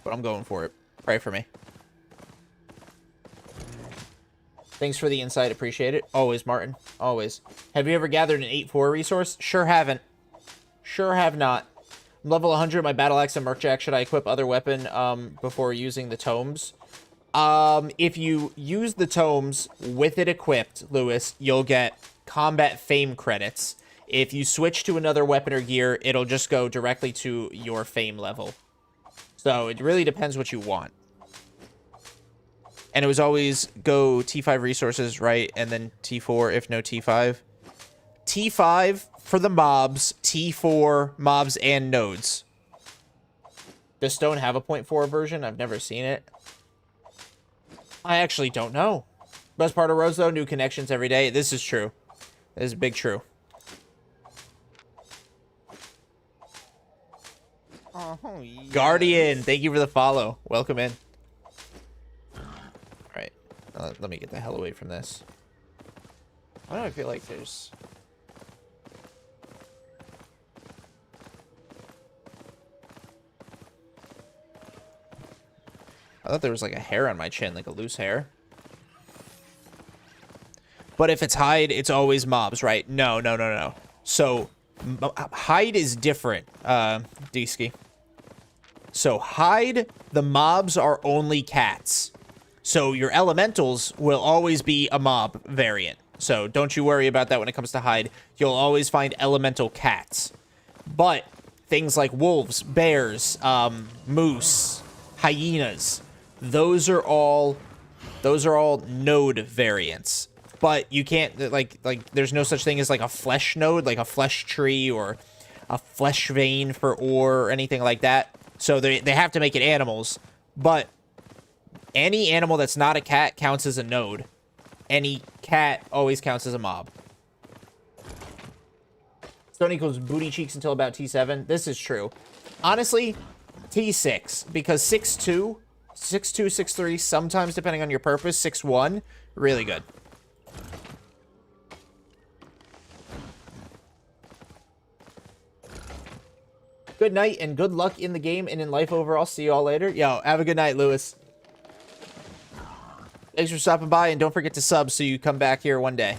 S1: But I'm going for it. Pray for me. Thanks for the insight. Appreciate it. Always, Martin. Always. Have you ever gathered an 8-4 resource? Sure haven't. Sure have not. I'm level 100. My battle axe and merkjack. Should I equip other weapon before using the tomes? If you use the tomes with it equipped, Lewis, you'll get combat fame credits. If you switch to another weapon or gear, it'll just go directly to your fame level. So it really depends what you want. And it was always go T5 resources, right? And then T4 if no T5. T5 for the mobs, T4 mobs and nodes. Does Stone have a 0.4 version? I've never seen it. I actually don't know. Best part of Rose, though, new connections every day. This is true. This is big true.
S5: Oh, yes.
S1: Guardian, thank you for the follow. Welcome in. Alright. Let me get the hell away from this. Why do I feel like there's... I thought there was like a hair on my chin, like a loose hair. But if it's hide, it's always mobs, right? No, no, no, no. So, hide is different, D-Ski. So, hide, the mobs are only cats. So, your elementals will always be a mob variant. So, don't you worry about that when it comes to hide. You'll always find elemental cats. But, things like wolves, bears, moose, hyenas, those are all node variants. But you can't, like, there's no such thing as, like, a flesh node, like a flesh tree or a flesh vein for ore or anything like that. So they have to make it animals. But any animal that's not a cat counts as a node. Any cat always counts as a mob. Stone equals booty cheeks until about T7. This is true. Honestly, T6. Because 6'2", 6'2", 6'3", sometimes, depending on your purpose, 6'1", really good. Good night and good luck in the game and in life overall. See you all later. Yo, have a good night, Lewis. Thanks for stopping by, and don't forget to sub so you come back here one day.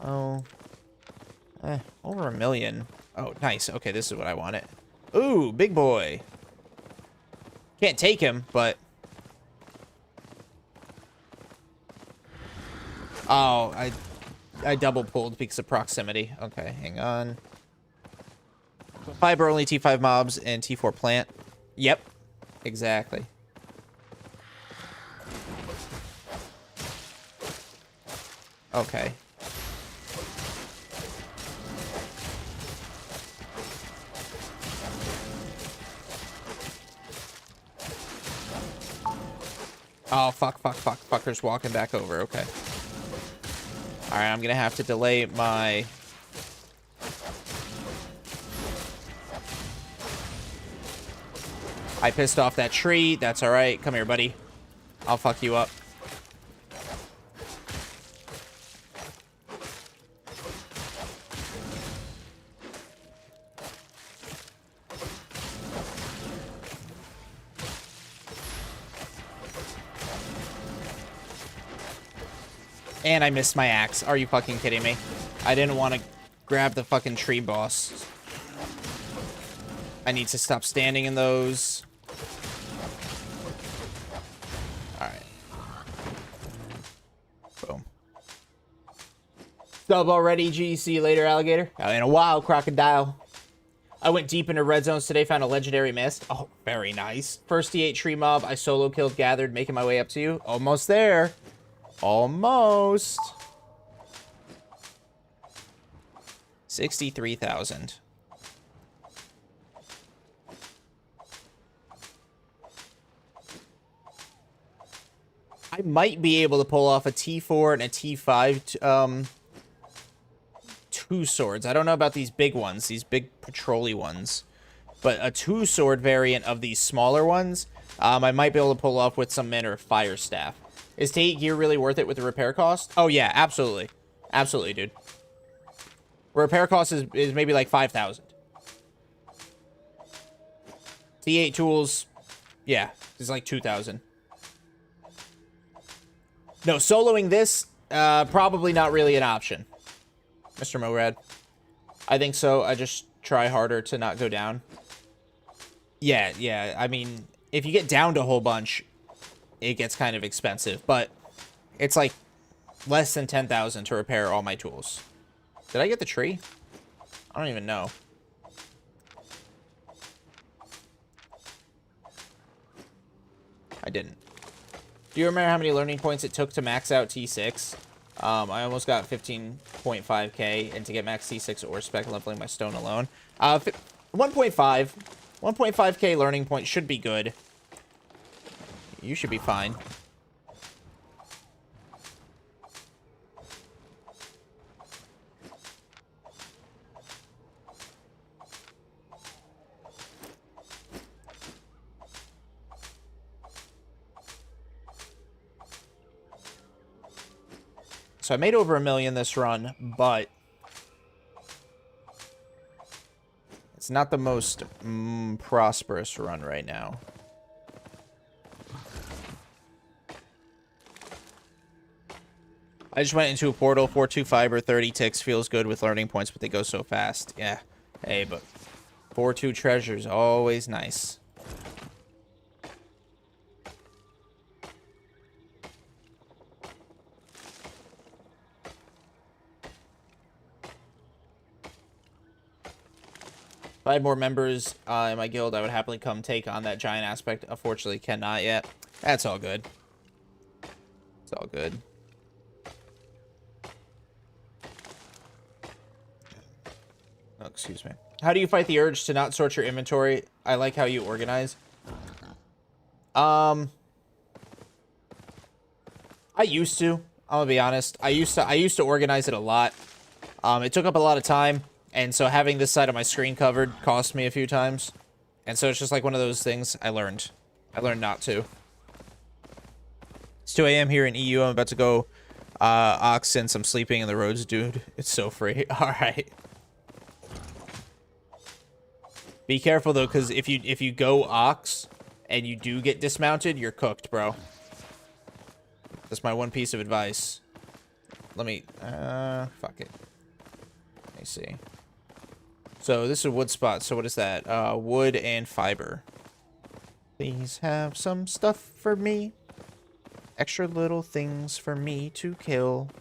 S1: Oh. Over 1 million. Oh, nice. Okay, this is what I wanted. Ooh, big boy. Can't take him, but... Oh, I double pulled because of proximity. Okay, hang on. Fiber only T5 mobs and T4 plant. Yep, exactly. Okay. Oh, fuck. Fucker's walking back over. Okay. Alright, I'm gonna have to delay my... I pissed off that tree. That's alright. Come here, buddy. I'll fuck you up. And I missed my axe. Are you fucking kidding me? I didn't want to grab the fucking tree boss. I need to stop standing in those. Alright. Boom. Sub already, G. See you later, alligator. In a while, crocodile. I went deep into red zones today, found a legendary mist. Oh, very nice. First T8 tree mob I solo killed, gathered, making my way up to you. Almost there. Almost. 63,000. I might be able to pull off a T4 and a T5 two swords. I don't know about these big ones, these big patrol-y ones. But a 2-sword variant of these smaller ones, I might be able to pull off with some Min or Fire Staff. Is Tate gear really worth it with the repair cost? Oh, yeah, absolutely. Absolutely, dude. Repair cost is maybe like 5,000. T8 tools, yeah, it's like 2,000. No, soloing this, probably not really an option. Mr. Morad. I think so. I just try harder to not go down. Yeah. I mean, if you get downed a whole bunch, it gets kind of expensive. But it's like less than 10,000 to repair all my tools. Did I get the tree? I don't even know. I didn't. Do you remember how many learning points it took to max out T6? I almost got 15.5k, and to get max T6 or spec leveling my stone alone. 1.5k learning point should be good. You should be fine. So I made over 1 million this run, but it's not the most prosperous run right now. I just went into a portal, 4-2 fiber, 30 ticks, feels good with learning points, but they go so fast. Yeah. Hey, but 4-2 treasures, always nice. If I had more members in my guild, I would happily come take on that giant aspect. Unfortunately, cannot yet. That's all good. It's all good. Oh, excuse me. How do you fight the urge to not sort your inventory? I like how you organize. I used to. I'm gonna be honest. I used to organize it a lot. It took up a lot of time. And so having this side of my screen covered cost me a few times. And so it's just like one of those things I learned. I learned not to. It's 2 a.m. here in EU. I'm about to go Ox since I'm sleeping in the roads, dude. It's so free. Alright. Be careful though, because if you go Ox and you do get dismounted, you're cooked, bro. That's my one piece of advice. Let me fuck it. Let me see. So this is a wood spot. So what is that? Wood and fiber. Please have some stuff for me. Extra little things for me to kill.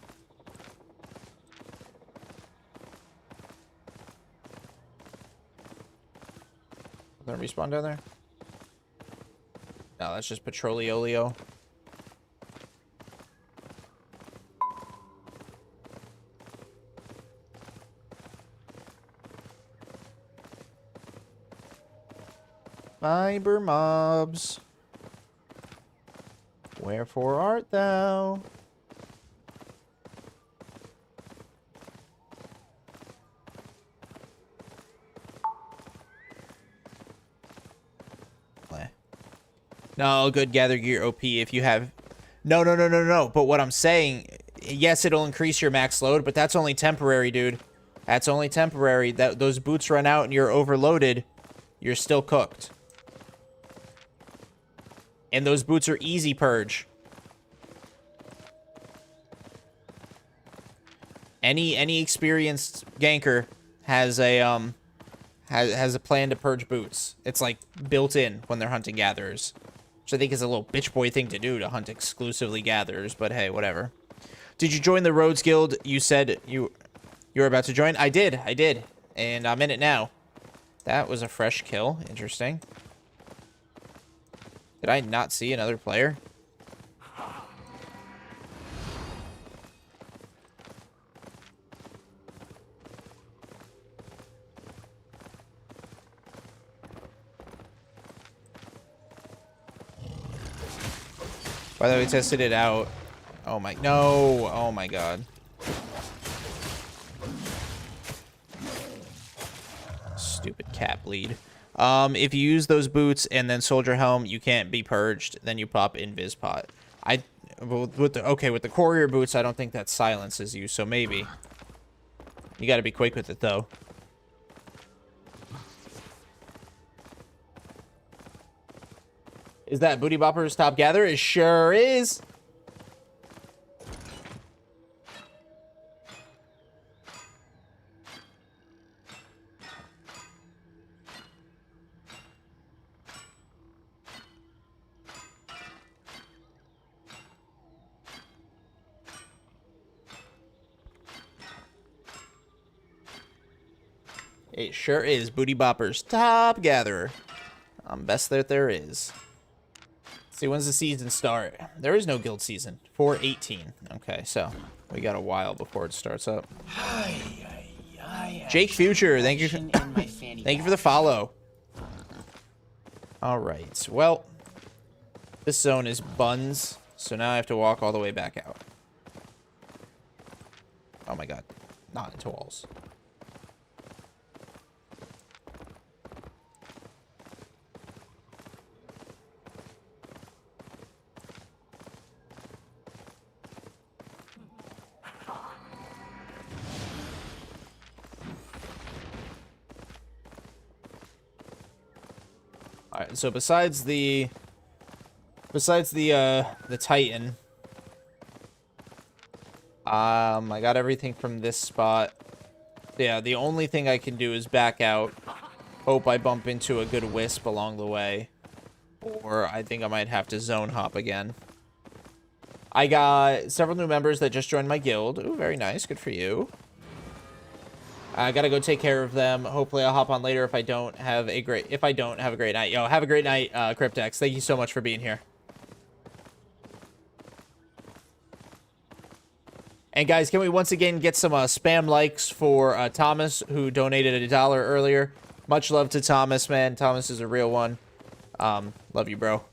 S1: Is there a respawn down there? No, that's just Petroleolio. Fiber mobs, wherefore art thou? No, good gather gear OP if you have... No. But what I'm saying, yes, it'll increase your max load, but that's only temporary, dude. That's only temporary. Those boots run out and you're overloaded, you're still cooked. And those boots are easy purge. Any experienced ganker has a has a plan to purge boots. It's like built in when they're hunting gatherers, which I think is a little bitch boy thing to do, to hunt exclusively gatherers. But hey, whatever. Did you join the Rhodes Guild? You said you were about to join. I did, and I'm in it now. That was a fresh kill. Interesting. Did I not see another player? By the way, we tested it out. Oh my, no. Oh my god. Stupid cat bleed. If you use those boots and then soldier helm, you can't be purged. Then you pop invis pot. With the courier boots, I don't think that silences you, so maybe. You got to be quick with it though. Is that Booty Bopper's top gather? It sure is. It sure is Booty Bopper's top gatherer. Best that there is. See, when's the season start? There is no guild season. 4/18. Okay, so we got a while before it starts up. Jake Future, thank you. Thank you for the follow. All right. Well, this zone is buns, so now I have to walk all the way back out. Oh my god, not into walls. All right, so besides the Titan, I got everything from this spot. Yeah, the only thing I can do is back out. Hope I bump into a good wisp along the way, or I think I might have to zone hop again. I got several new members that just joined my guild. Ooh, very nice. Good for you. I gotta go take care of them. Hopefully I'll hop on later if I don't have a great night. Yo, have a great night, Cryptex. Thank you so much for being here. And guys, can we once again get some spam likes for Thomas, who donated $1 earlier? Much love to Thomas, man. Thomas is a real one. Love you, bro.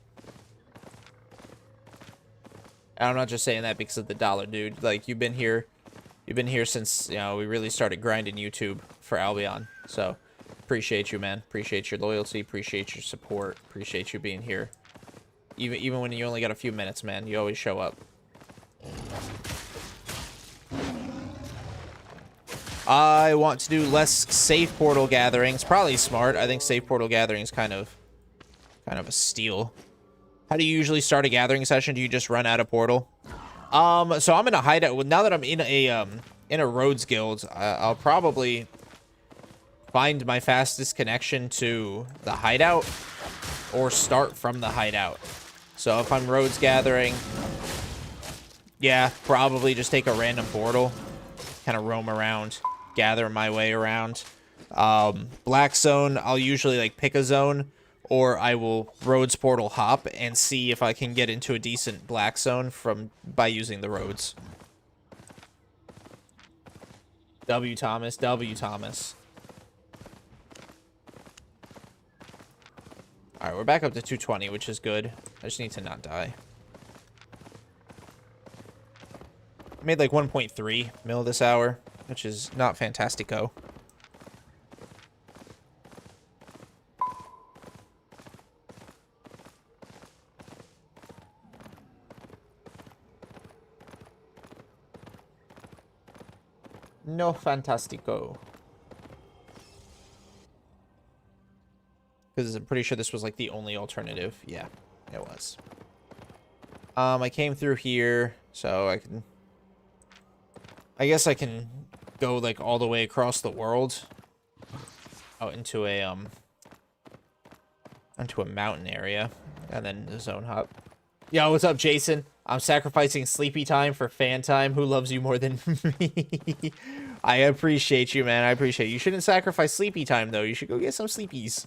S1: And I'm not just saying that because of the dollar, dude. Like, you've been here since, you know, we really started grinding YouTube for Albion. So, appreciate you, man. Appreciate your loyalty. Appreciate your support. Appreciate you being here. Even when you only got a few minutes, man. You always show up. I want to do less safe portal gatherings. Probably smart. I think safe portal gatherings kind of a steal. How do you usually start a gathering session? Do you just run out of portal? So I'm in a hideout. Now that I'm in a Rhodes guild, I'll probably find my fastest connection to the hideout or start from the hideout. So if I'm Rhodes gathering, yeah, probably just take a random portal, kind of roam around, gather my way around. Black zone, I'll usually like pick a zone, or I will Rhodes portal hop and see if I can get into a decent black zone by using the roads. W Thomas, W Thomas. Alright, we're back up to 220, which is good. I just need to not die. I made like 1.3 mil this hour, which is not fantastico. No fantastico. Because I'm pretty sure this was like the only alternative. Yeah, it was. I came through here, so I guess I can go like all the way across the world out into a mountain area, and then the zone hop. Yo, what's up, Jason? I'm sacrificing sleepy time for fan time. Who loves you more than me? I appreciate you, man. I appreciate you. You shouldn't sacrifice sleepy time, though. You should go get some sleepies.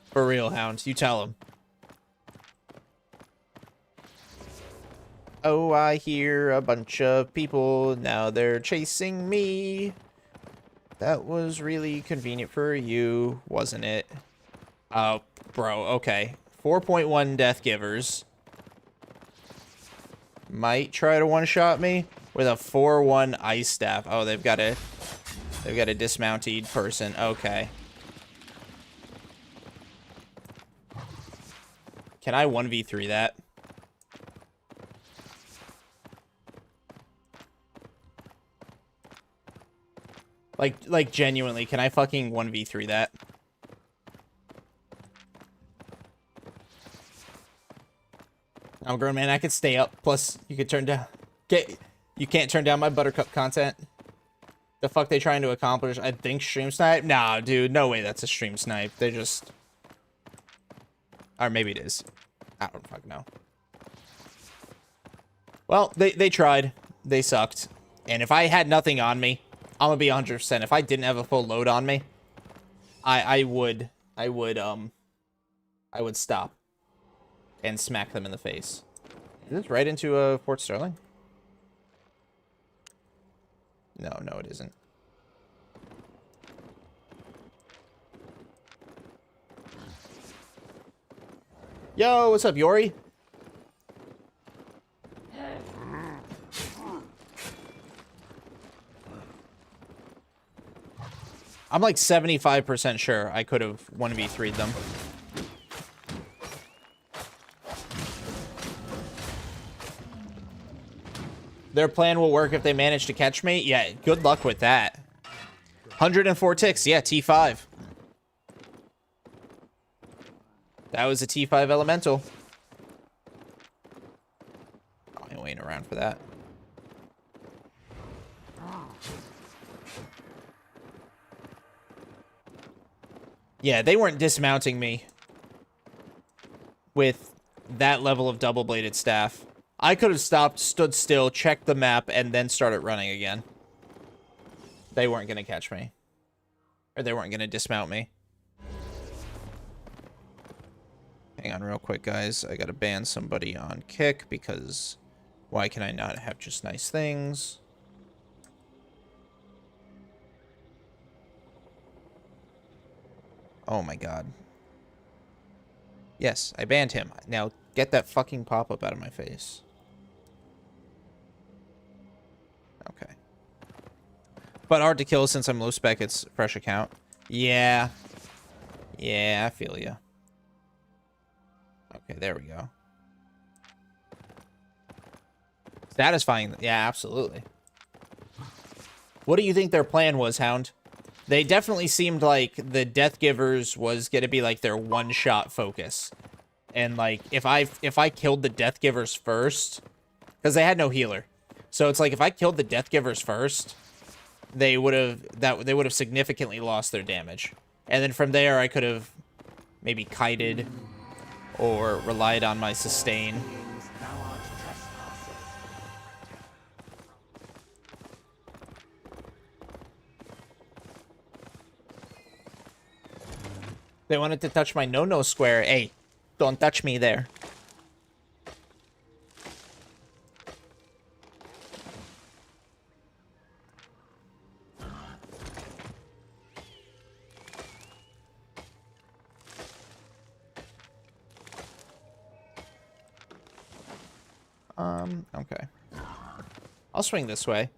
S1: For real, Hound. You tell him. Oh, I hear a bunch of people. Now they're chasing me. That was really convenient for you, wasn't it? Oh, bro, okay. 4.1 death givers. might try to one-shot me with a 4-1 ice staff. Oh, they've got a dismounted person. Okay. Can I 1v3 that? Like genuinely, can I fucking 1v3 that? I'm a grown man, I could stay up. Plus, you could turn down... You can't turn down my buttercup content. The fuck they trying to accomplish? I think stream snipe? Nah, dude, no way that's a stream snipe. They're just... Or maybe it is. I don't fucking know. Well, they tried. They sucked. And if I had nothing on me, I'm gonna be 100%. If I didn't have a full load on me, I would stop and smack them in the face. Is this right into Fort Sterling? No, it isn't. Yo, what's up, Yori? I'm like 75% sure I could have 1v3'd them. Their plan will work if they manage to catch me. Yeah, good luck with that. 104 ticks. Yeah, T5. That was a T5 elemental. I ain't waiting around for that. Yeah, they weren't dismounting me with that level of double-bladed staff. I could have stopped, stood still, checked the map, and then started running again. They weren't going to catch me. Or they weren't going to dismount me. Hang on real quick, guys. I got to ban somebody on kick because why can I not have just nice things? Oh my god. Yes, I banned him. Now get that fucking pop-up out of my face. Okay. But hard to kill since I'm low spec, it's fresh account. Yeah. Yeah, I feel ya. Okay, there we go. Satisfying. Yeah, absolutely. What do you think their plan was, Hound? They definitely seemed like the Death Givers was going to be like their one-shot focus. And like if I killed the Death Givers first, cuz they had no healer. So it's like if I killed the Death Givers first, they would have significantly lost their damage. And then from there I could have maybe kited or relied on my sustain. They wanted to touch my no-no square. Hey, don't touch me there. Okay. I'll swing this way.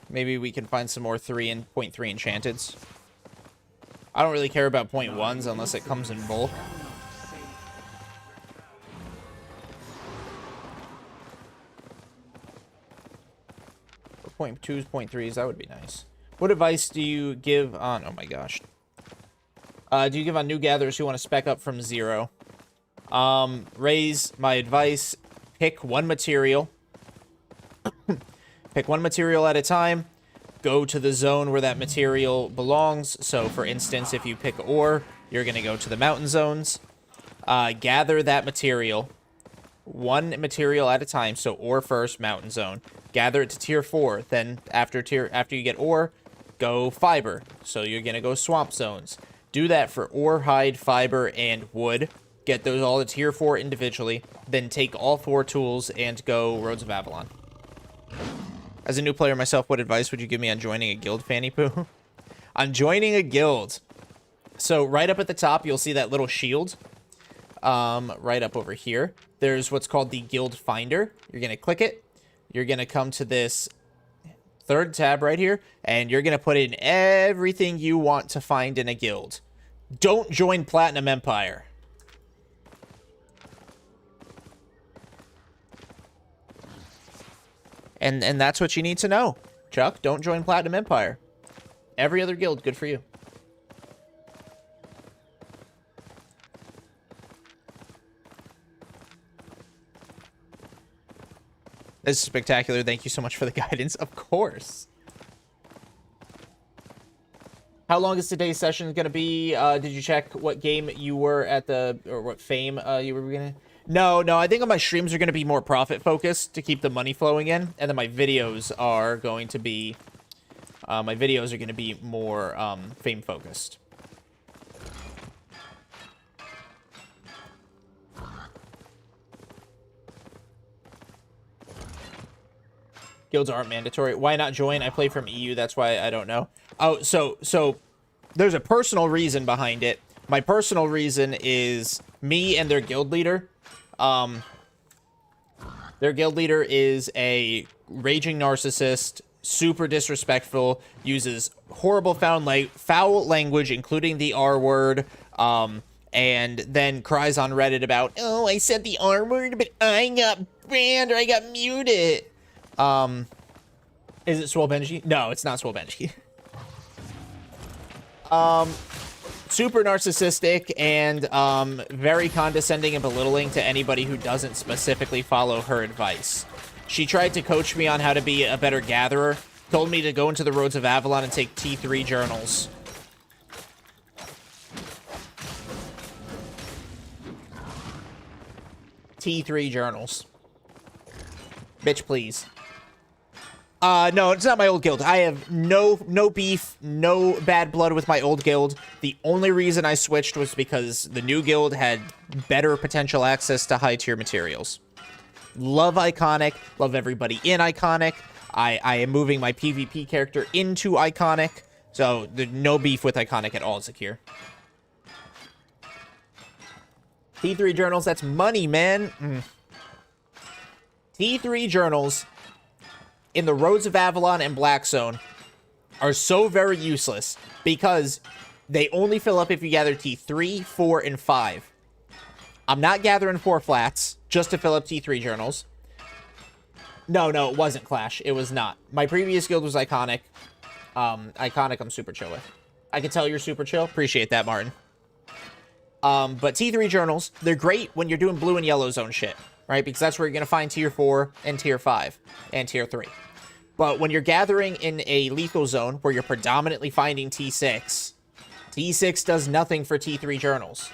S1: Maybe we can find some more 3 and 0.3 enchanteds. I don't really care about 0.1s unless it comes in bulk. For 0.2s, 0.3s, that would be nice. What advice do you give on... Oh my gosh. Do you give on new gatherers who want to spec up from 0? Raise my advice. Pick one material. Pick one material at a time. Go to the zone where that material belongs. So, for instance, if you pick ore, you're going to go to the mountain zones. Gather that material. One material at a time. So, ore first, mountain zone. Gather it to tier 4. Then, after you get ore, go fiber. So, you're going to go swamp zones. Do that for ore, hide, fiber, and wood. Get those all to tier 4 individually. Then take all 4 tools and go Roads of Avalon. As a new player myself, what advice would you give me on joining a guild, Fanny Poo? On joining a guild. So right up at the top, you'll see that little shield. Right up over here. There's what's called the guild finder. You're going to click it. you're going to come to this third tab right here, and you're going to put in everything you want to find in a guild. Don't join Platinum Empire. And that's what you need to know. Chuck, don't join Platinum Empire. Every other guild, good for you. This is spectacular. Thank you so much for the guidance. Of course. How long is today's session going to be? Did you check what game you were at or what fame you were going to... No, I think my streams are going to be more profit focused to keep the money flowing in. And then my videos are going to be... more fame focused. Guilds aren't mandatory. Why not join? I play from EU. That's why I don't know. Oh, so there's a personal reason behind it. My personal reason is me and their guild leader. Their guild leader is a raging narcissist, super disrespectful, uses horrible foul language, including the R word, and then cries on Reddit about, oh, I said the R word, but I got banned or I got muted. Is it Swole Benji? No, it's not Swole Benji. Super narcissistic and very condescending and belittling to anybody who doesn't specifically follow her advice. She tried to coach me on how to be a better gatherer, told me to go into the roads of Avalon and take T3 journals. T3 journals. Bitch, please. No, it's not my old guild. I have no beef, no bad blood with my old guild. The only reason I switched was because the new guild had better potential access to high tier materials. Love Iconic, love everybody in Iconic. I am moving my PvP character into Iconic, so there's no beef with Iconic at all, Zakir. T3 journals, that's money, man. T3 journals in the Roads of Avalon and Black Zone are so very useless because they only fill up if you gather T3, 4, and 5. I'm not gathering 4 flats just to fill up T3 journals. No, it wasn't Clash. It was not. My previous guild was Iconic. Iconic, I'm super chill with. I can tell you're super chill. Appreciate that, Martin. But T3 journals, they're great when you're doing blue and yellow zone shit, right? Because that's where you're going to find tier 4 and tier 5 and tier 3. But when you're gathering in a lethal zone where you're predominantly finding T6, T6 does nothing for T3 journals.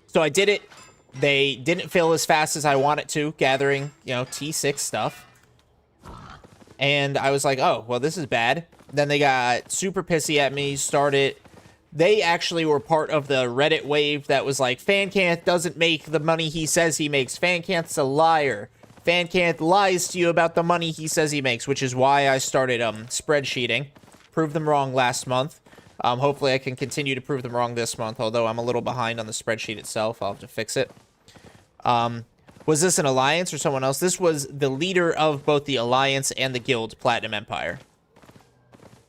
S1: So I did it. They didn't fill as fast as I wanted to, gathering, T6 stuff. And I was like, oh, well, this is bad. Then they got super pissy at me, They actually were part of the Reddit wave that was like, Fancanth doesn't make the money he says he makes. Fancanth's a liar. Fancanth lies to you about the money he says he makes, which is why I started spreadsheeting. Proved them wrong last month. Hopefully I can continue to prove them wrong this month, although I'm a little behind on the spreadsheet itself. I'll have to fix it. Was this an alliance or someone else? This was the leader of both the alliance and the guild, Platinum Empire.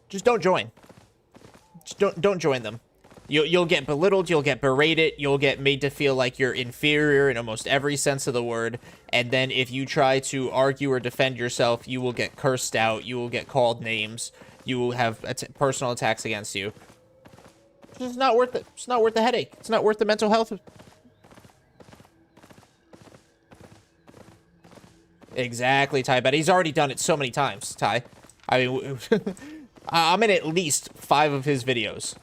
S1: Just don't join. Just don't join them. You'll get belittled, you'll get berated, you'll get made to feel like you're inferior in almost every sense of the word, and then if you try to argue or defend yourself, you will get cursed out, you will get called names, you will have personal attacks against you. It's just not worth it. It's not worth the headache. It's not worth the mental health. Exactly, Ty, but he's already done it so many times, Ty. I mean, I'm in at least 5 of his videos.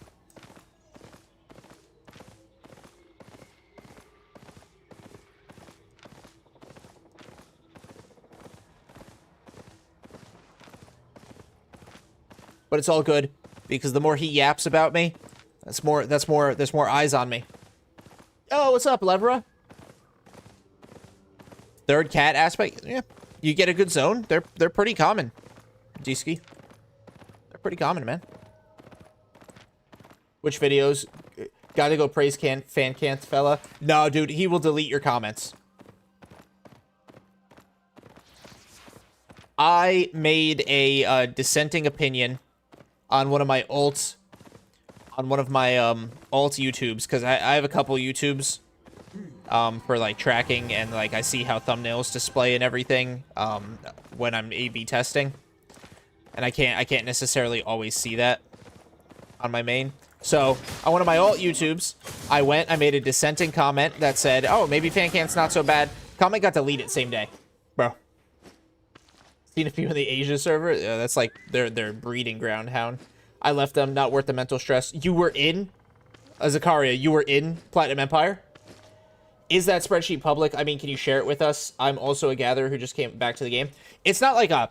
S1: But it's all good because the more he yaps about me, there's more eyes on me. Oh, what's up, Levera? Third cat aspect, yeah. You get a good zone. They're pretty common. D-ski. They're pretty common, man. Which videos? Gotta go praise fan can't fella. No, dude, he will delete your comments. I made a dissenting opinion on one of my alt YouTubes, because I have a couple YouTubes for like tracking, and like I see how thumbnails display and everything when I'm A/B testing, and I can't necessarily always see that on my main. So on one of my alt YouTubes, I made a dissenting comment that said, "Oh, maybe FanCan's not so bad." Comment got deleted same day, bro. Seen a few in the Asia server. Yeah, that's like their breeding ground hound. I left them, not worth the mental stress. You were in, Zakaria, you were in Platinum Empire? Is that spreadsheet public? I mean, can you share it with us? I'm also a gatherer who just came back to the game. It's not like a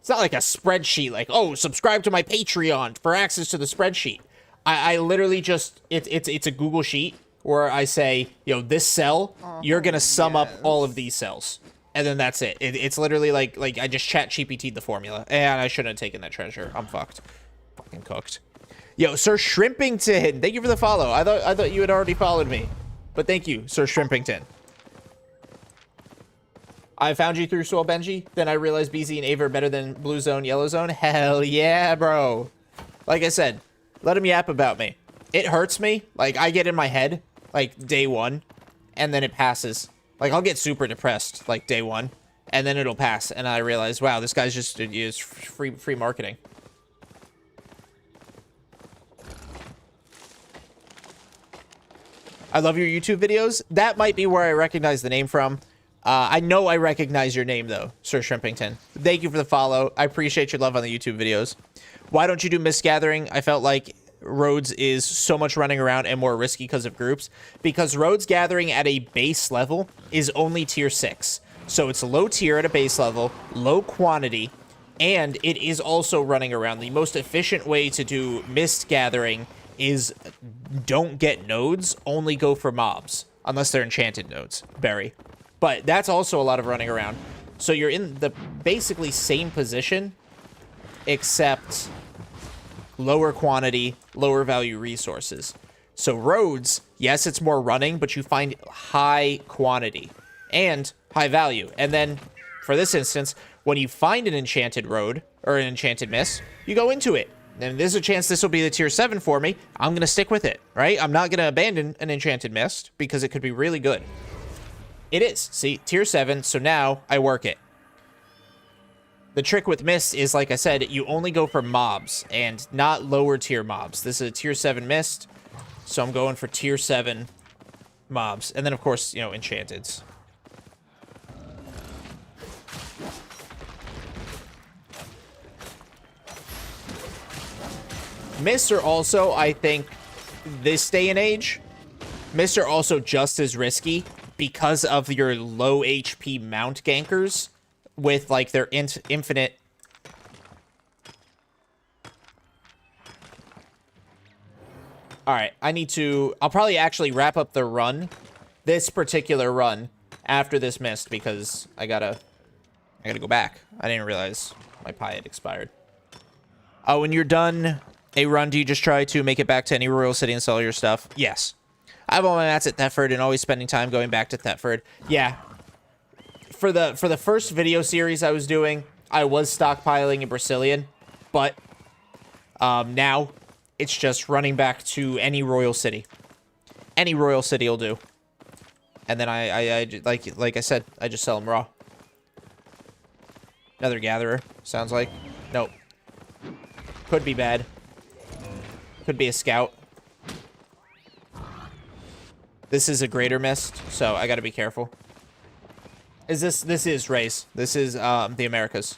S1: spreadsheet, like, oh, subscribe to my Patreon for access to the spreadsheet. I literally just, it's a Google sheet where I say, you know, this cell, you're gonna sum up all of these cells. And then that's it. It's literally like I just chat GPT'd the formula. And I shouldn't have taken that treasure. I'm fucked. Fucking cooked. Yo, Sir Shrimpington, thank you for the follow. I thought you had already followed me. But thank you, Sir Shrimpington. I found you through Swell Benji. Then I realized BZ and Ava are better than Blue Zone, Yellow Zone. Hell yeah, bro. Like I said, let him yap about me. It hurts me. Like, I get in my head, like, day one. And then it passes. Like, I'll get super depressed, like, day one, and then it'll pass, and I realize, wow, this guy's just is free marketing. I love your YouTube videos. That might be where I recognize the name from. I know I recognize your name, though, Sir Shrimpington. Thank you for the follow. I appreciate your love on the YouTube videos. Why don't you do Mist Gathering? I felt like Rhodes is so much running around and more risky because of groups, because Rhodes Gathering at a base level is only tier 6. So it's low tier at a base level, low quantity, and it is also running around. The most efficient way to do Mist Gathering is don't get nodes, only go for mobs, unless they're enchanted nodes, Barry. But that's also a lot of running around. So you're in the basically same position, except lower quantity, lower value resources. So Rhodes, yes, it's more running, but you find high quantity and high value. And then for this instance, when you find an enchanted road or an enchanted mist, you go into it. And there's a chance this will be the tier 7 for me. I'm going to stick with it, right? I'm not going to abandon an enchanted mist because it could be really good. It is. See, tier 7. So now I work it. The trick with Mist is, like I said, you only go for mobs and not lower tier mobs. This is a tier 7 Mist, so I'm going for tier 7 mobs. And then, of course, you know, enchanteds. Mists are also, I think, this day and age, Mists are also just as risky because of your low HP mount gankers. With, like, their infinite... Alright, I need to... I'll probably actually wrap up the run. This particular run. After this mist, because I gotta go back. I didn't realize my pie had expired. Oh, when you're done a run, do you just try to make it back to any royal city and sell your stuff? Yes. I have all my mats at Thetford and always spending time going back to Thetford. Yeah. For the first video series I was doing, I was stockpiling a Brazilian, but now it's just running back to any royal city. Any royal city will do. And then I like I said, I just sell them raw. Another gatherer, sounds like. Nope. Could be bad. Could be a scout. This is a greater mist, so I gotta be careful. Is this is race. This is the Americas.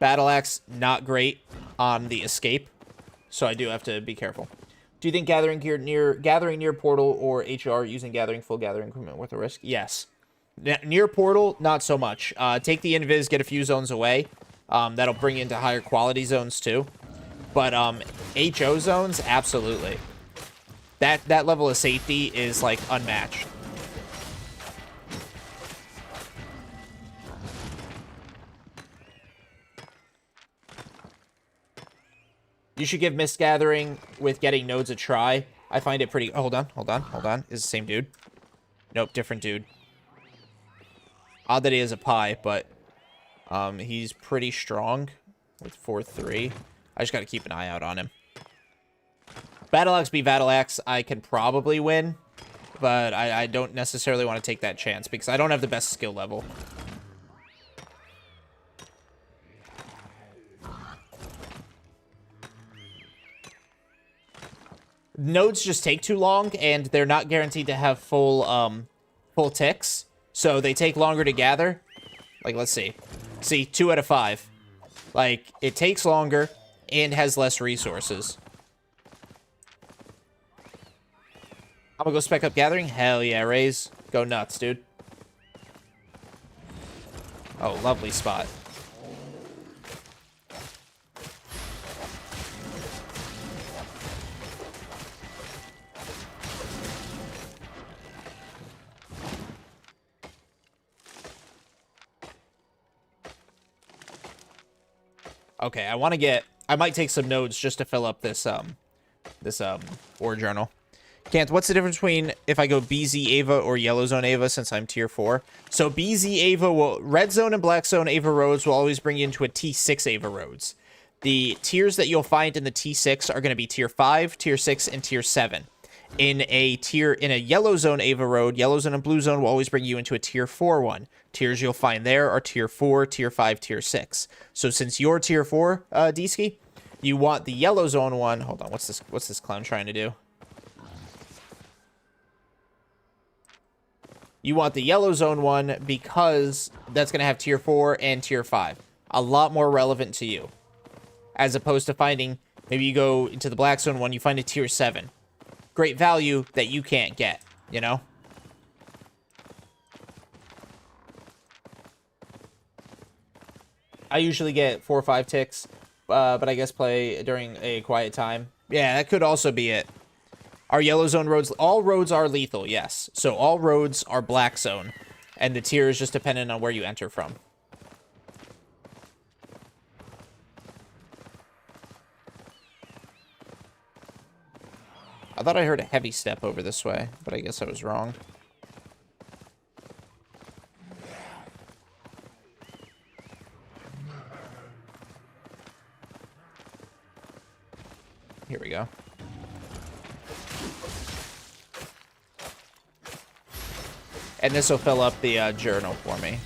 S1: Battle axe, not great on the escape, so I do have to be careful. Do you think gathering near portal or HR using gathering full gathering equipment worth a risk? Yes. Near portal, not so much. Take the invis, get a few zones away. That'll bring you into higher quality zones too. But HO zones, absolutely. That level of safety is, like, unmatched. You should give Mist Gathering with getting nodes a try. I find it pretty... Oh, hold on. Is the same dude? Nope, different dude. Odd that he has a pie, but he's pretty strong with 4-3. I just got to keep an eye out on him. Battle Axe be Battle Axe. I can probably win, but I don't necessarily want to take that chance because I don't have the best skill level. Nodes just take too long, and they're not guaranteed to have full ticks, so they take longer to gather. Like, let's see. See, 2 out of 5. Like, it takes longer and has less resources. I'm gonna go spec up gathering. Hell yeah, Raze. Go nuts, dude. Oh, lovely spot. Okay, I might take some nodes just to fill up this ore journal. Can't, what's the difference between if I go BZ Ava or Yellow Zone Ava since I'm tier 4? So BZ Ava will, Red Zone and Black Zone Ava roads will always bring you into a T6 Ava roads. The tiers that you'll find in the T6 are going to be tier 5, tier 6, and tier 7. In a Yellow Zone Ava road, Yellow Zone and Blue Zone will always bring you into a tier 4 one. Tiers you'll find there are tier 4, tier 5, tier 6. So since you're tier 4, D-Ski, you want the Yellow Zone one. Hold on, what's this clown trying to do? You want the Yellow Zone one because that's going to have tier 4 and tier 5. A lot more relevant to you. As opposed to finding, maybe you go into the Black Zone one, you find a tier 7. Great value that you can't get, you know? I usually get 4 or 5 ticks, but I guess play during a quiet time. Yeah, that could also be it. Our Yellow Zone roads, all roads are lethal, yes. So all roads are Black Zone, and the tier is just dependent on where you enter from. I thought I heard a heavy step over this way, but I guess I was wrong. Here we go. And this will fill up the journal for me.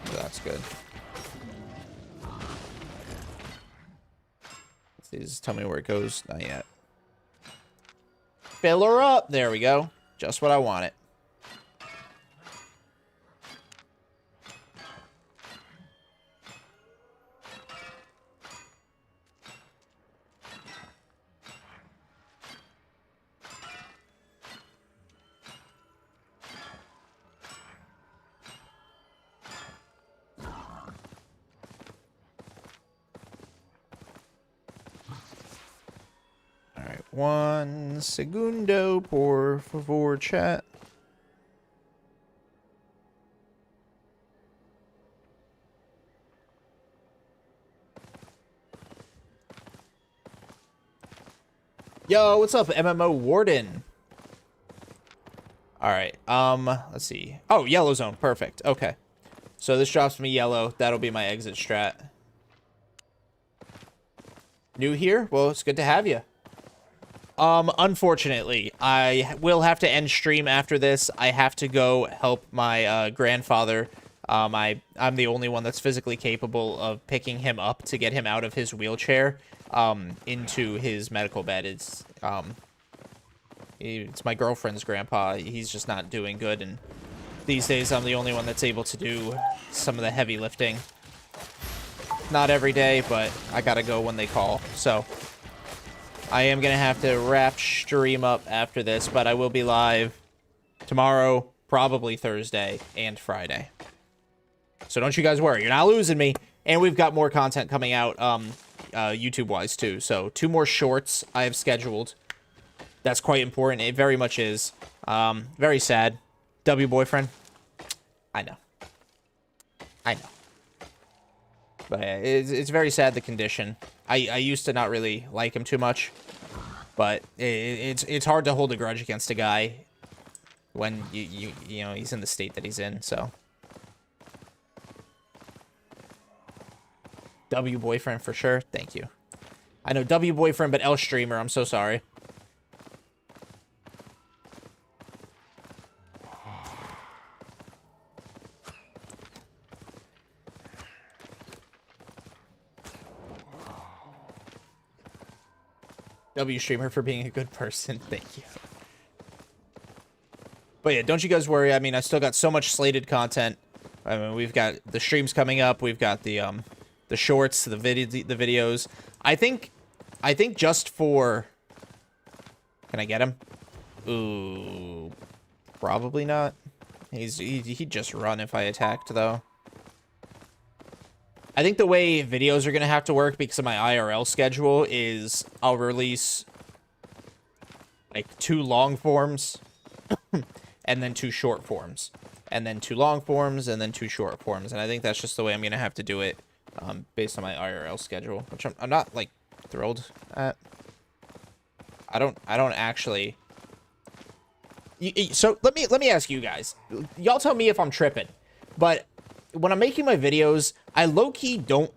S1: So that's good. Please tell me where it goes. Not yet. Fill her up. There we go. Just what I wanted. One segundo, por favor, chat. Yo, what's up, MMO Warden? All right, let's see. Oh, Yellow Zone, perfect. Okay, so this drops me yellow. That'll be my exit strat. New here? Well, it's good to have you. Unfortunately, I will have to end stream after this. I have to go help my grandfather. I'm the only one that's physically capable of picking him up to get him out of his wheelchair into his medical bed. It's my girlfriend's grandpa. He's just not doing good, and these days I'm the only one that's able to do some of the heavy lifting. Not every day, but I gotta go when they call, so I am going to have to wrap stream up after this, but I will be live tomorrow, probably Thursday, and Friday. So don't you guys worry. You're not losing me. And we've got more content coming out YouTube-wise, too. So 2 more shorts I have scheduled. That's quite important. It very much is. Very sad. W boyfriend. I know. I know. But yeah, it's very sad, the condition. I used to not really like him too much, but it's hard to hold a grudge against a guy when you know he's in the state that he's in. So W boyfriend for sure. Thank you. I know W boyfriend, but L streamer. I'm so sorry. W streamer for being a good person. Thank you. But yeah, don't you guys worry. I mean, I still got so much slated content. I mean, we've got the streams coming up. We've got the shorts, the videos. I think just for... Can I get him? Ooh, probably not. He'd just run if I attacked, though. I think the way videos are going to have to work because of my IRL schedule is I'll release like 2 long forms and then 2 short forms and then 2 long forms and then 2 short forms. And I think that's just the way I'm going to have to do it based on my IRL schedule, which I'm not like thrilled at. I don't actually. So let me ask you guys. Y'all tell me if I'm tripping, but when I'm making my videos, I low-key don't...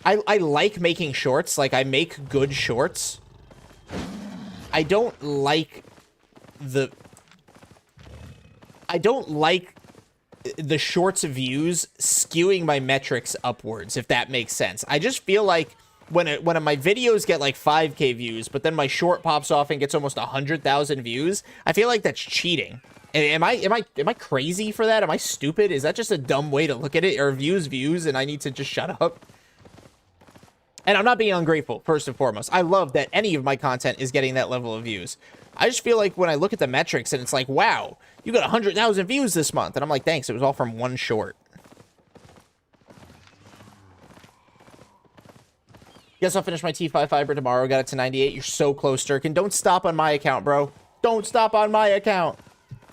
S1: I like making shorts. Like, I make good shorts. I don't like the shorts views skewing my metrics upwards, if that makes sense. I just feel like when my videos get like 5K views, but then my short pops off and gets almost 100,000 views, I feel like that's cheating. Am I crazy for that? Am I stupid? Is that just a dumb way to look at it? Or views, and I need to just shut up? And I'm not being ungrateful, first and foremost. I love that any of my content is getting that level of views. I just feel like when I look at the metrics and it's like, wow, you got 100,000 views this month. And I'm like, thanks, it was all from one short. Guess I'll finish my T5 fiber tomorrow. Got it to 98. You're so close, Durkin. Don't stop on my account, bro. Don't stop on my account.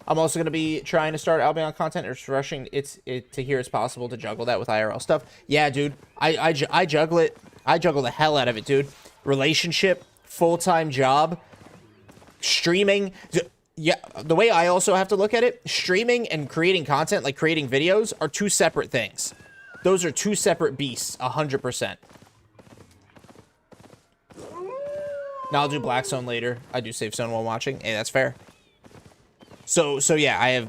S1: I'm also going to be trying to start Albion content. It's rushing it to here as possible to juggle that with IRL stuff. Yeah, dude. I juggle it. I juggle the hell out of it, dude. Relationship, full-time job, streaming. Yeah, the way I also have to look at it, streaming and creating content, like creating videos, are 2 separate things. Those are 2 separate beasts, 100%. Now I'll do Black Zone later. I do Safe Zone while watching. Hey, that's fair. So yeah, I have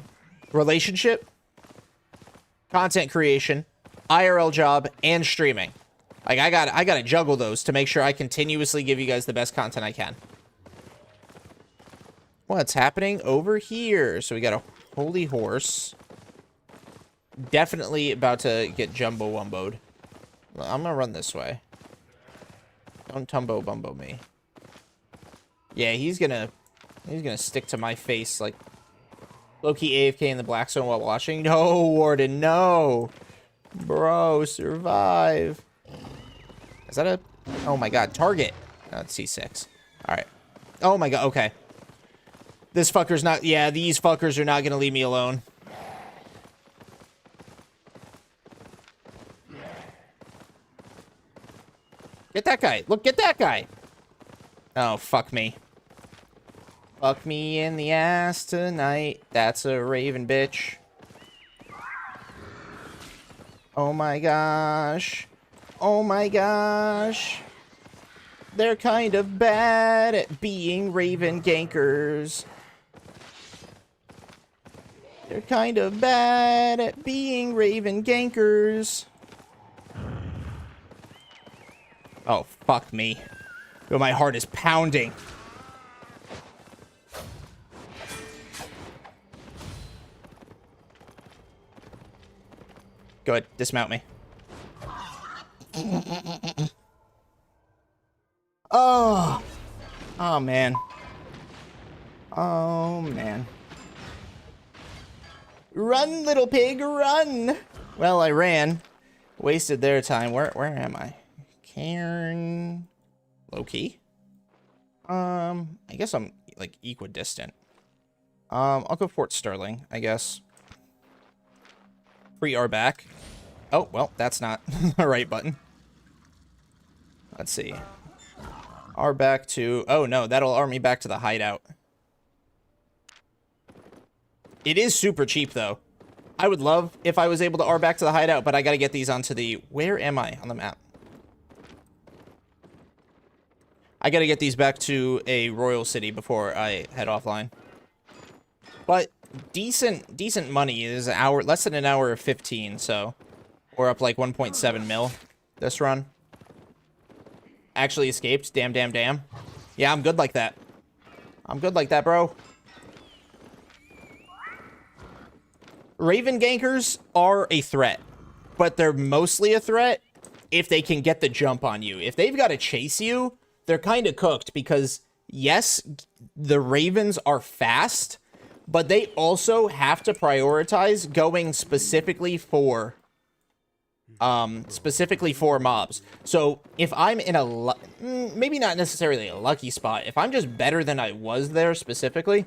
S1: relationship, content creation, IRL job, and streaming. Like I gotta juggle those to make sure I continuously give you guys the best content I can. What's happening over here? So we got a holy horse. Definitely about to get jumbo wumboed. I'm gonna run this way. Don't tumbo bumbo me. Yeah, he's gonna stick to my face like low-key AFK in the Black Zone while watching. No, Warden, no. Bro, survive. Is that a... Oh, my God. Target. Oh, it's C6. All right. Oh, my God. Okay. This fucker's not... Yeah, these fuckers are not going to leave me alone. Get that guy. Look, get that guy. Oh, fuck me. Fuck me in the ass tonight. That's a raven bitch. Oh my gosh. Oh my gosh. They're kind of bad at being raven gankers. They're kind of bad at being raven gankers. Oh, fuck me. Oh, my heart is pounding. Good. Dismount me. Oh. Oh, man. Oh, man. Run, little pig, run! Well, I ran. Wasted their time. Where am I? Cairn. Low-key? I guess I'm, like, equidistant. I'll go Fort Sterling, I guess. Free R back. Oh, well, that's not the right button. Let's see. R back to... Oh, no, that'll R me back to the hideout. It is super cheap, though. I would love if I was able to R back to the hideout, but I gotta get these onto the... Where am I on the map? I gotta get these back to a royal city before I head offline. But decent money is less than an hour of 15, so we're up like 1.7 mil this run. Actually escaped. Damn. Yeah, I'm good like that. I'm good like that, bro. Raven gankers are a threat, but they're mostly a threat if they can get the jump on you. If they've got to chase you, they're kind of cooked because, yes, the Ravens are fast, but they also have to prioritize going specifically for mobs. So if I'm in a maybe not necessarily a lucky spot, if I'm just better than I was there specifically,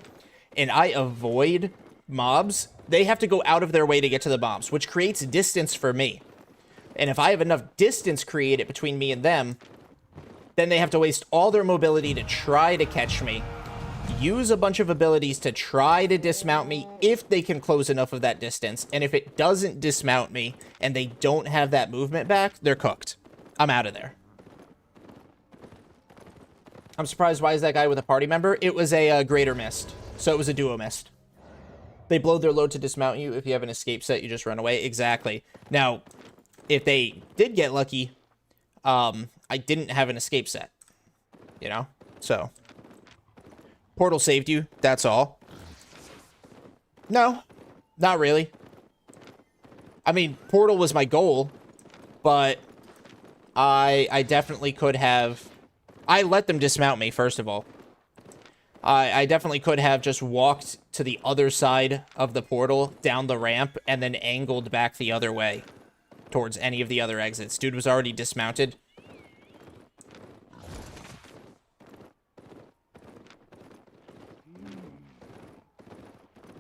S1: and I avoid mobs, they have to go out of their way to get to the mobs, which creates distance for me. And if I have enough distance created between me and them, then they have to waste all their mobility to try to catch me, use a bunch of abilities to try to dismount me if they can close enough of that distance. And if it doesn't dismount me and they don't have that movement back, they're cooked. I'm out of there. I'm surprised. Why is that guy with a party member? It was a greater mist. So it was a duo mist. They blow their load to dismount you. If you have an escape set, you just run away. Exactly. Now, if they did get lucky, I didn't have an escape set, you know? So, Portal saved you, that's all. No, not really. I mean, Portal was my goal, but I definitely could have... I let them dismount me, first of all. I definitely could have just walked to the other side of the portal, down the ramp, and then angled back the other way towards any of the other exits. Dude was already dismounted.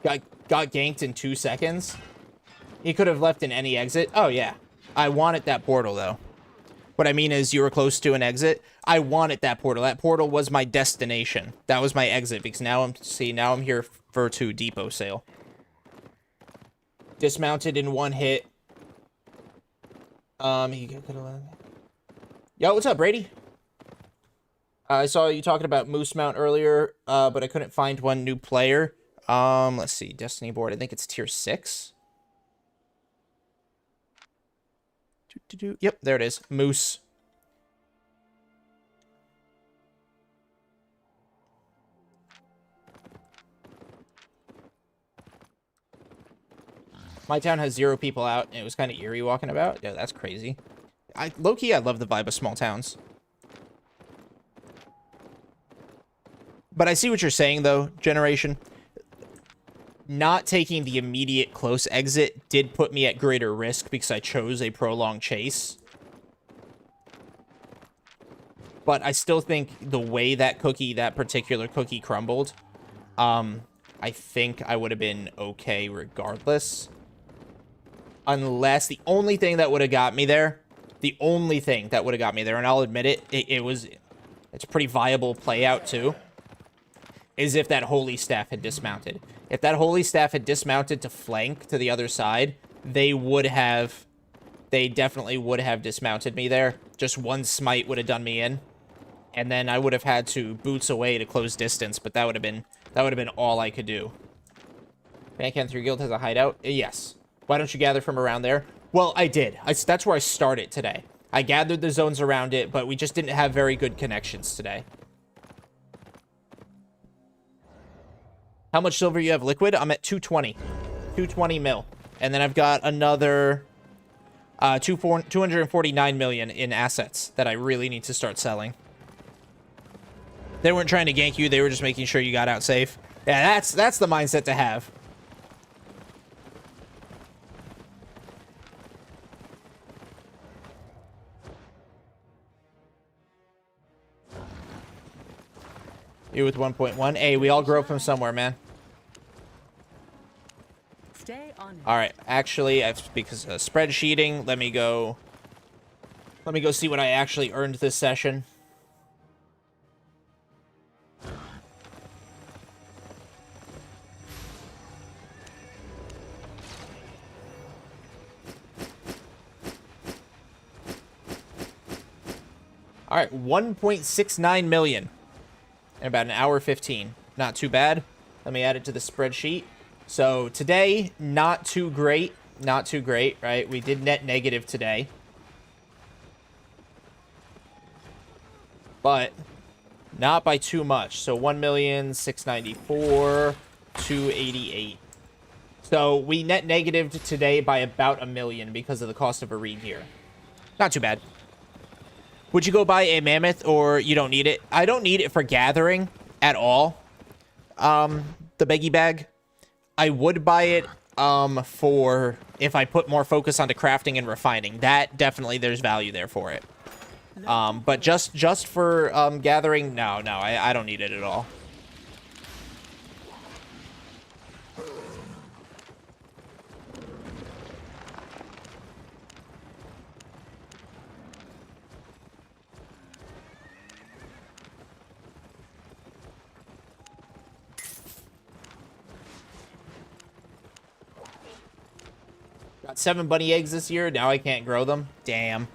S1: Got ganked in 2 seconds. He could have left in any exit. Oh, yeah. I wanted that portal, though. What I mean is you were close to an exit. I wanted that portal. That portal was my destination. That was my exit, because now I'm here for to depot sale. Dismounted in 1 hit. Yo, what's up, Brady? I saw you talking about Moose Mount earlier, but I couldn't find one new player. Let's see, Destiny board. I think it's tier 6. Yep, there it is. Moose. My town has 0 people out, and it was kind of eerie walking about. Yeah, that's crazy. Low-key, I love the vibe of small towns. But I see what you're saying, though, Generation. Not taking the immediate close exit did put me at greater risk because I chose a prolonged chase. But I still think the way that particular cookie crumbled, I think I would have been okay regardless. Unless the only thing that would have got me there, and I'll admit it, it's a pretty viable play out too, is if that Holy Staff had dismounted. If that Holy Staff had dismounted to flank to the other side, they definitely would have dismounted me there. Just 1 smite would have done me in. And then I would have had to boots away to close distance, but that would have been all I could do. Bancan 3 Guild has a hideout? Yes. Why don't you gather from around there? Well, I did. That's where I started today. I gathered the zones around it, but we just didn't have very good connections today. How much silver you have liquid? I'm at 220. 220 mil. And then I've got another 249 million in assets that I really need to start selling. They weren't trying to gank you. They were just making sure you got out safe. Yeah, that's the mindset to have. You with 1.1. Hey, we all grow up from somewhere, man.
S2: Stay on Honest.
S1: All right, actually, because spreadsheeting, let me go see what I actually earned this session. All right, 1.69 million in about an hour 15. Not too bad. Let me add it to the spreadsheet. So today, not too great. Not too great, right? We did net negative today. But not by too much. So 1,694,288. So we net negative today by about 1 million because of the cost of a regear. Not too bad. Would you go buy a mammoth or you don't need it? I don't need it for gathering at all. The beggy bag. I would buy it for if I put more focus onto crafting and refining. That definitely there's value there for it. But just for gathering, no, I don't need it at all. Got 7 bunny eggs this year. Now I can't grow them. Damn.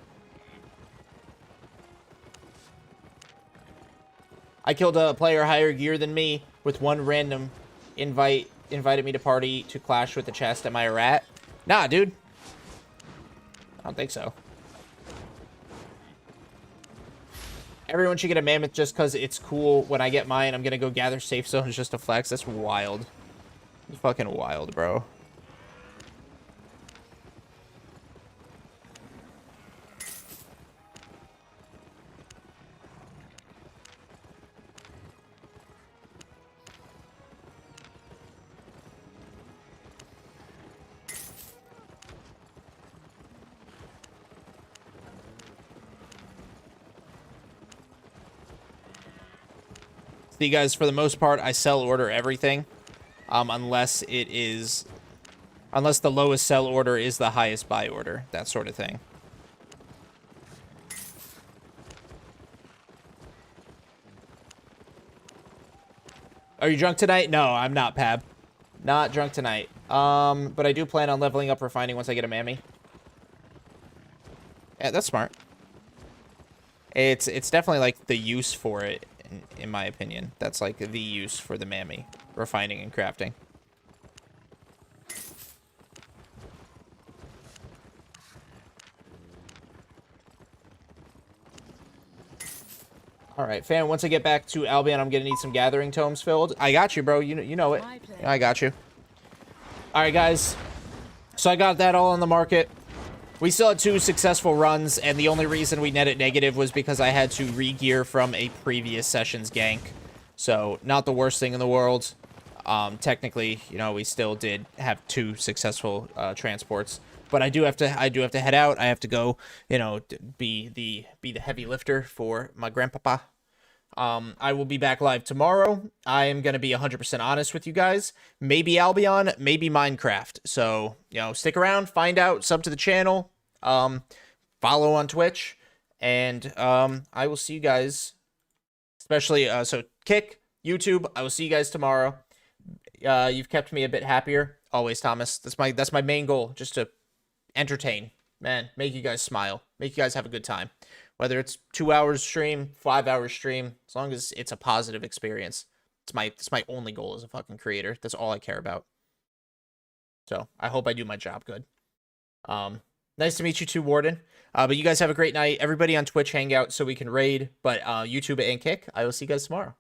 S1: I killed a player higher gear than me with one random invited me to party to clash with the chest. Am I a rat? Nah, dude. I don't think so. Everyone should get a mammoth just because it's cool. When I get mine, I'm going to go gather safe zones just to flex. That's wild. It's fucking wild, bro. See, guys, for the most part, I sell order everything, unless the lowest sell order is the highest buy order, that sort of thing. Are you drunk tonight? No, I'm not, Pab. Not drunk tonight. But I do plan on leveling up refining once I get a mammy. Yeah, that's smart. It's definitely like the use for it. In my opinion, that's like the use for the mammy, refining and crafting. All right, fam, once I get back to Albion, I'm gonna need some gathering tomes filled. I got you, bro. You know it. I got you. All right, guys. So I got that all on the market. We still had 2 successful runs, and the only reason we netted negative was because I had to re-gear from a previous session's gank. So, not the worst thing in the world. Technically, you know, we still did have 2 successful transports. But I do have to head out. I have to go, you know, be the heavy lifter for my grandpapa. I will be back live tomorrow. I am going to be 100% honest with you guys. Maybe Albion, maybe Minecraft. So, you know, stick around, find out, sub to the channel, follow on Twitch, and I will see you guys, especially, so Kick, YouTube, I will see you guys tomorrow. You've kept me a bit happier, always, Thomas. That's my main goal, just to entertain, man, make you guys smile, make you guys have a good time. Whether it's 2 hours stream, 5 hours stream, as long as it's a positive experience. It's my only goal as a fucking creator. That's all I care about. So I hope I do my job good. Nice to meet you too, Warden. But you guys have a great night. Everybody on Twitch hang out so we can raid. But YouTube and Kick, I will see you guys tomorrow.